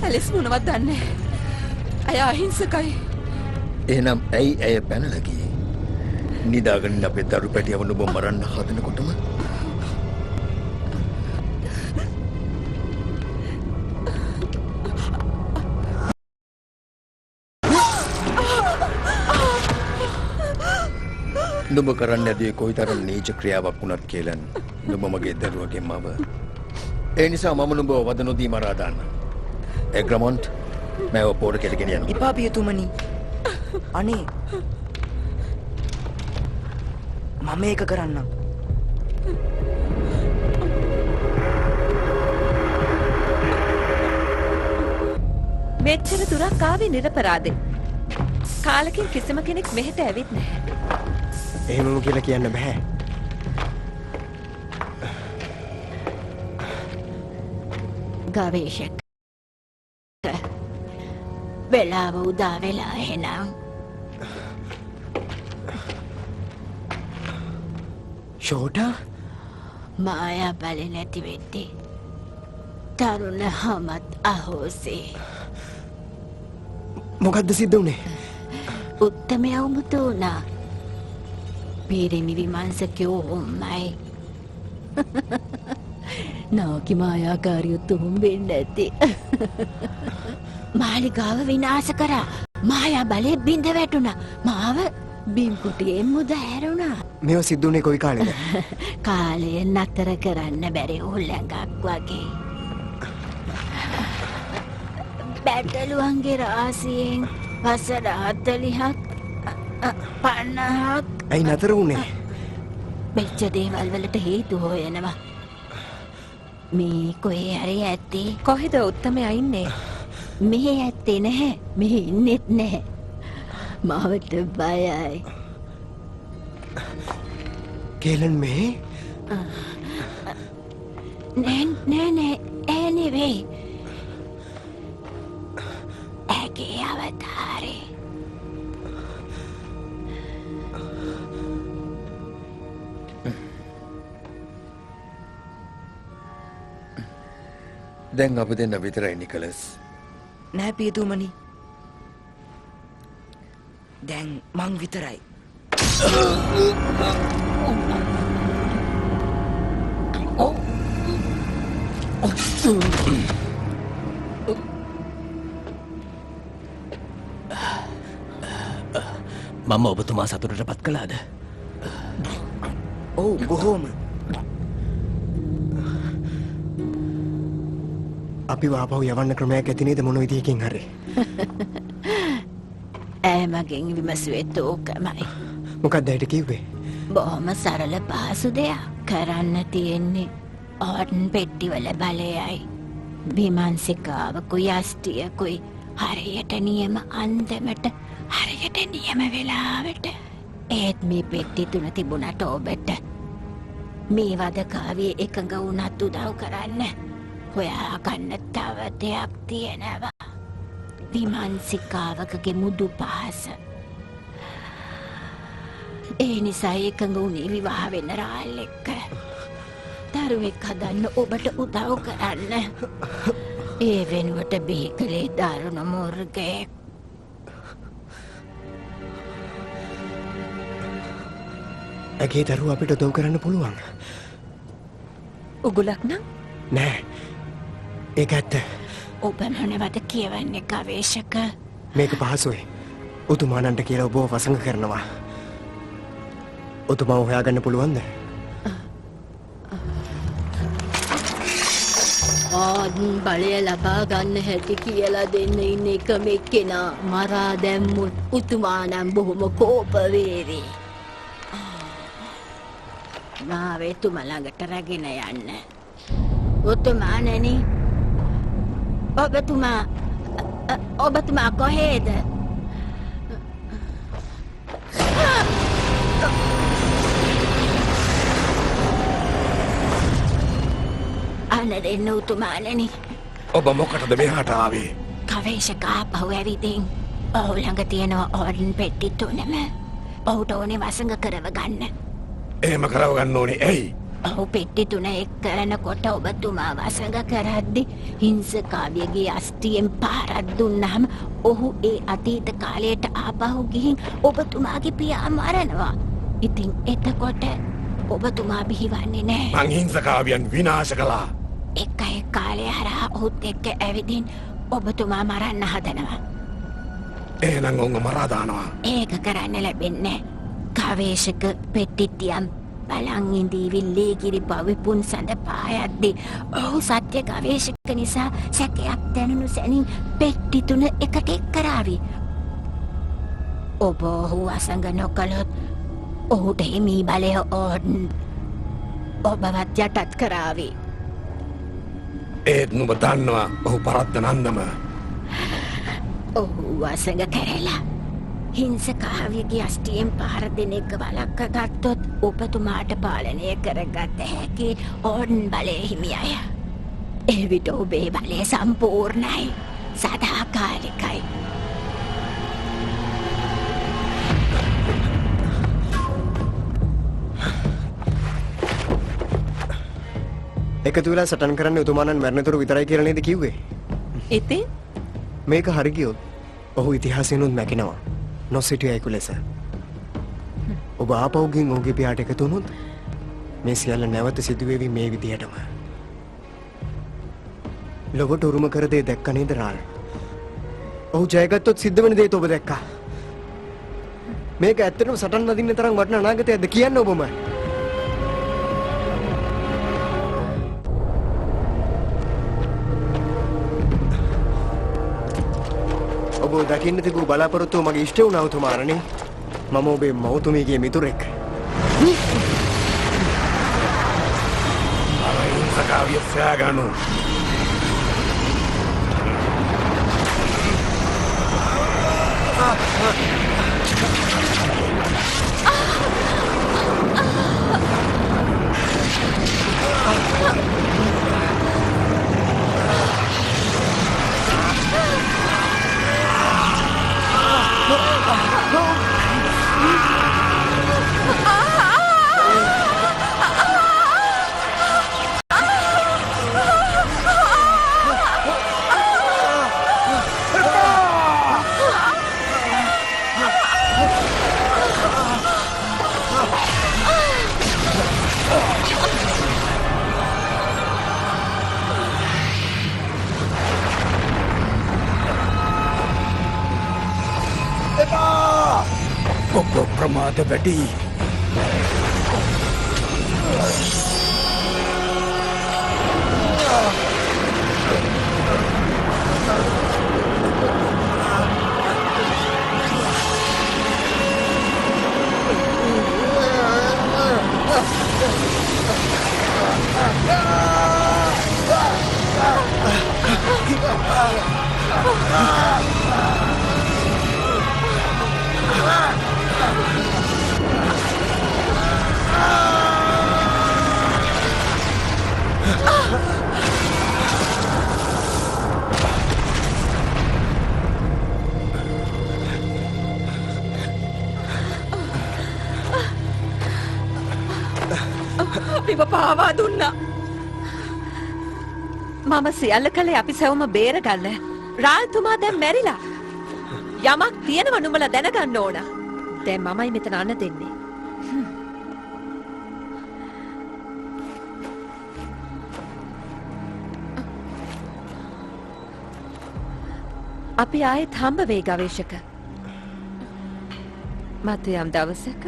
ඇලිස් මොනවත් දන්නේ. ඇය අහිංසකයි. එහෙනම් ඇයි ඇය පැනලා ගියේ? නිදාගෙන අපේ දරු පැටියව නුඹ මරන්න හදනකොටම නුඹ කරන්න ඇදුවේ කොයිතරම් නීච ක්‍රියාවක් වුණත් කියලා නුඹ මගේ දරුවගේ මව. ඒ නිසා මම නුඹව වද නොදී මරා දාන්න. එග්‍රමොන්ට් මම පොර කෙටගෙන යනවා. එපා පියතුමනි. අනේ මම ඒක කරන්නම්. මෙච්චර දුරක් ආවේ නිරපරාදේ. කාලෙකින් කිසිම කෙනෙක් මෙහෙට ඇවිත් නැහැ. එහෙමම කියලා කියන්න බෑ. ගවේෂක වෙලාව උදා වෙලා එහෙනම් ෂෝටා මායා බලේ නැති වෙද්දී තරුණ හමත් අහෝසේ. මොකද්ද සිද්ධ වුනේ? උත්තමය උමුතු වුණා. පිරිමි විමංශකයෝ උම්මයි. නාකි මායාකාරියොත් උම් වෙන්න ඇති. මාලිගාව විනාශ කරා. මායා බලේ බිඳ වැටුණා. මාව බිම් කුටියෙන් මුද හැරුණා. මේව සිද්ධ වුනේ කොයි කාලෙද? කාලය නතර කරන්න බැරි හුළඟක් වගේ. බැටළුවන්ගේ රාසියෙන් වසර 40ක් 50ක් ඇයි නතර වුනේ? වෙච්ච දේවල් වලට හේතු හොයනවා. මේ කොහේ හරි ඇත්තේ. කොහෙද උත්තමයා ඉන්නේ? මෙහෙ ඇත්තේ නැහැ. මෙහෙ ඉන්නෙත් නැහැ. මාවට බයයි. කේලන් මේ? නෑ ඒ නෙවෙයි. ඇගේ අවතාරේ. දැන් අප දෙන්න විතරයි නිකලස්. නෑ පියතුමනි. දැන් මං විතරයි. මම ඔබතුමා සතුටට පත් කළාද? ඔව් බොහෝම. අපි වාපහු යවන්න ක්‍රමයක් ඇති නේද මොන විදියකින් හරි? ඈ මගෙන් විමසුවෙත් ඕකමයි. මොකක්ද ඇයට කිව්වේ? බොහොම සරල පහසු දෙයක්. කරන්න තියෙන්නේ ඕර්ඩන් පෙට්ටිවල බලයයි. විමංශිකාවකුයි අස්ටියකුයි හරියට නියම අන්දමට හරියට නියම වෙලාවට. ඒත් මේ පෙට්ටි තුන තිබුණට ඔබට මේ වදකාවේ එකඟ වුණත් උදව් කරන්න හොයා ගන්න තව දෙයක් තියෙනවා. විමංශිකාවකගේ මුදු පහස. ඒ නිසා එකඟ වුණේ විවාහ වෙන රාල් එක්ක. දරුවෙක් හදන්න ඔබට උදව් කරන්න. ඒ වෙනුවට බිහිකලේ දරුණු මුර්ගෙක්. ඇගේ දරුවා අපිට උදව් කරන්න පුළුවන්. උගුලක් නම්? නෑ. ඒක ඇත්ත. ඔබ මොනවද කියවන්නේ ගවේෂක? මේක පහසුයි. උතුමානන්ට කියලා ඔබව වසඟ කරනවා. උතුමාව හොයාගන්න පුළුවන්ද? ආදන් බලය ලබා ගන්න හැටි කියලා දෙන්න ඉන්න එකම එක්කෙනා මරා දැම්මුත් උතුමානම් බොහොම කෝප වේවි. මාව එතුමා ළඟට රැගෙන යන්න. උතුමාණනි, ඔබතුමා කොහෙද? අන්න දෙන්න උතුමාණනි. ඔබ මොකටද මෙහාට ආවේ? ගවේෂක ආපහු ඇවිදින්. ඔහු ළඟ තියෙනවා ඕර්ඩන් පෙට්ටි තුනම. ඔහුට ඕනේ වසඟ කරව ගන්න. එහෙම කරව ගන්න ඕනේ ඇයි? ඔහු පෙට්ටි තුන එක් කරනකොට ඔබතුමා වසඟ කරද්දි හිංසකාවියගේ අස්ටියෙන් පාරක් දුන්නාම ඔහු ඒ අතීත කාලයට ආපහු ගිහින් ඔබතුමාගේ පියා මරනවා. ඉතින් එතකොට ඔබතුමා බිහිවන්නේ නැහැ. මං හිංසකාවියන් විනාශ කළා. එක කාලේ හරහා ඔහුත් එක්ක ඇවිදින් ඔබතුමා මරන්න හදනවා. එහෙනම් උංග මරා දානවා. ඒක කරන්න ලැබෙන්නේ. ගවේෂක පෙට්ටිතියම් බලන් ඉඳී විල්ලේ කිරි පවිපුන් සඳ පායද්දී ඔහු සත්‍ය ගවේෂක නිසා සැකයක් දැනුණු සැනින් පෙට්ටි තුන එකට එක් කරාවි. ඔබ ඔහු වසඟ නොකළොත් ඔහුට හිමි බලය ඕර්ඩන් ඔබවත් යටත් කරාවි. ඒත් නුඹ දන්නවා ඔහු පරද්දන අන්දම. ඔහු වසඟ කරලා හිංසකාවියගේ අස්ටියෙන් පහර දෙන එක වළක්ව ගත්තොත් ඔබතුමාට පාලනය කරගත හැකි ඕර්ඩන් බලය හිමි අය. එවිට ඔබේ බලය සම්පූර්ණයි, සදාකාලිකයි. එකතු වෙලා සටන් කරන්න උතුමාණන් මරණතුරු විතරයි කියලා නේද කිව්වේ? ඉතින් මේක හරි ගියොත් ඔහු ඉතිහාසයෙන්ුත් මැකෙනවා. නොසිටියයිකු ලෙස. ඔබ ආපහු ගින් ඔහුගේ පියාට එකතු වුණොත් මේ සියල්ල නැවත සිදුවේවි මේ විදිහටම. ලොවට උරුම කර දේ දැක්ක නේද රාල්? ඔහු ජයගත්තොත් සිද්ධ වෙන දේත් ඔබ දැක්කා. මේක ඇත්තටම සටන් වදින්න තරම් වටින අනාගතයක්ද කියන්න ඔබම. ඔබ දකින්න තිබූ බලාපොරොත්තුව මගේ ඉෂ්ට වුණා උතුමාණනි. මම ඔබේ මවතුමියගේ මිතුරෙක්. සකාවිය සෑගනු ඔබ ප්‍රමාද වැඩි. අපිව පාවා දුන්නා. මම සියල්ල කළේ අපි සැවම බේරගන්න. රාල්තුමා දැන් මැරිලා. යමක් තියෙනව නුඹලා දැනගන්න ඕන. දැන් මමයි මෙතන අන්න දෙන්නේ. අපි ආයෙත් හම්බ වෙයි ගවේෂක. මත යම් දවසක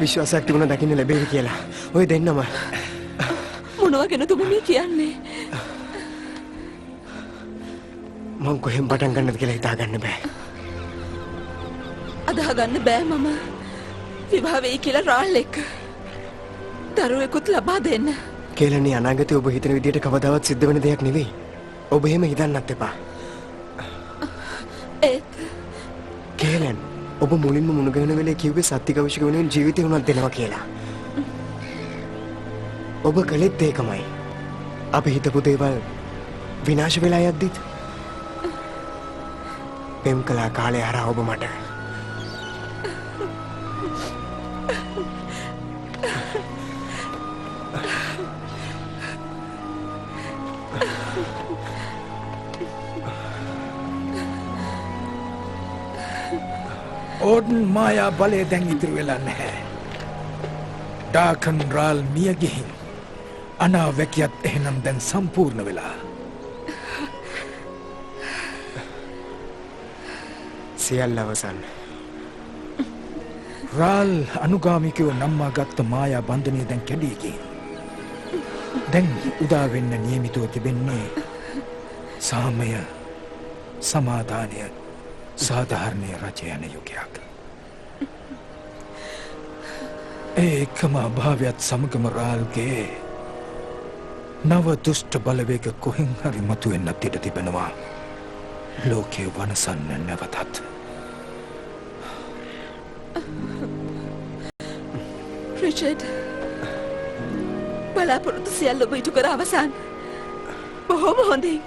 විශ්වාසයක් තිබුණා දකින්න ලැබෙවි කියලා. ඔය දෙන්නම මොනවා ගැනද ඔබ මේ කියන්නේ? මං කොහෙන් පටන් ගන්නද කියලා හිතා ගන්න බෑ. අදා ගන්න බෑ මම. විවාහ වෙයි කියලා රාල් එක්ක. දරුවෙකුත් ලබා දෙන්න. කේලණී අනාගතේ ඔබ හිතන විදියට කවදාවත් සිද්ධ වෙන දෙයක් නෙවෙයි. ඔබ එහෙම හිතන්නත් එපා. ඒත් කේලන් ඔබ මුලින්ම මුණගැහෙන වෙලේ කිව්වේ සත්‍ය ගවේෂක වෙනුවෙන් ජීවිතේ උනත් දෙනවා කියලා. ඔබ කළෙත් ඒකමයි. අපි හිතපු දේවල් විනාශ වෙලා යද්දිත් පෙම් කළා කාලේ හරහා ඔබ මට ඕඩන් මායා බලය දැන් ඉතිරි වෙලා නැහැ. ඩාකන් රාල් මිය ගිහින් අනාවැකියත් එහෙනම් දැන් සම්පූර්ණ වෙලා. සියල්ල අවසන්. රාල් අනුගාමිකයෝ නම්මා ගත්ත මායා බන්ධනය දැන් කැඩී ගිහින්. දැන් උදා වෙන්න නියමිතව තිබෙන්නේ සාමය, සමාදානය, සාධාරණය රජය යන යුගයක්. ඒ එකම අභාවයත් සමගම රාල්ගේ නව දුෂ්ට බලවේග කොහෙන් හරි මතුවෙන්නත් ඉඩ තිබෙනවා. ලෝකයේ වනසන්න නැවතත්. රිචඩ් බලාපොරොත්තු සියල්ල ඔබ ඉටු කර අවසන්. බොහොම හොඳින්.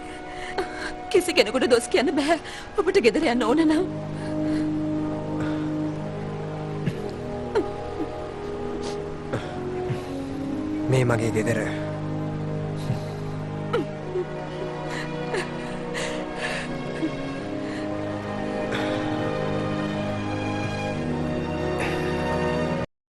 කිසි කෙනෙකුට දොස් කියන්න බෑ. ඔබට ගෙදර යන්න ඕන නම්. මේ මගේ ගෙදර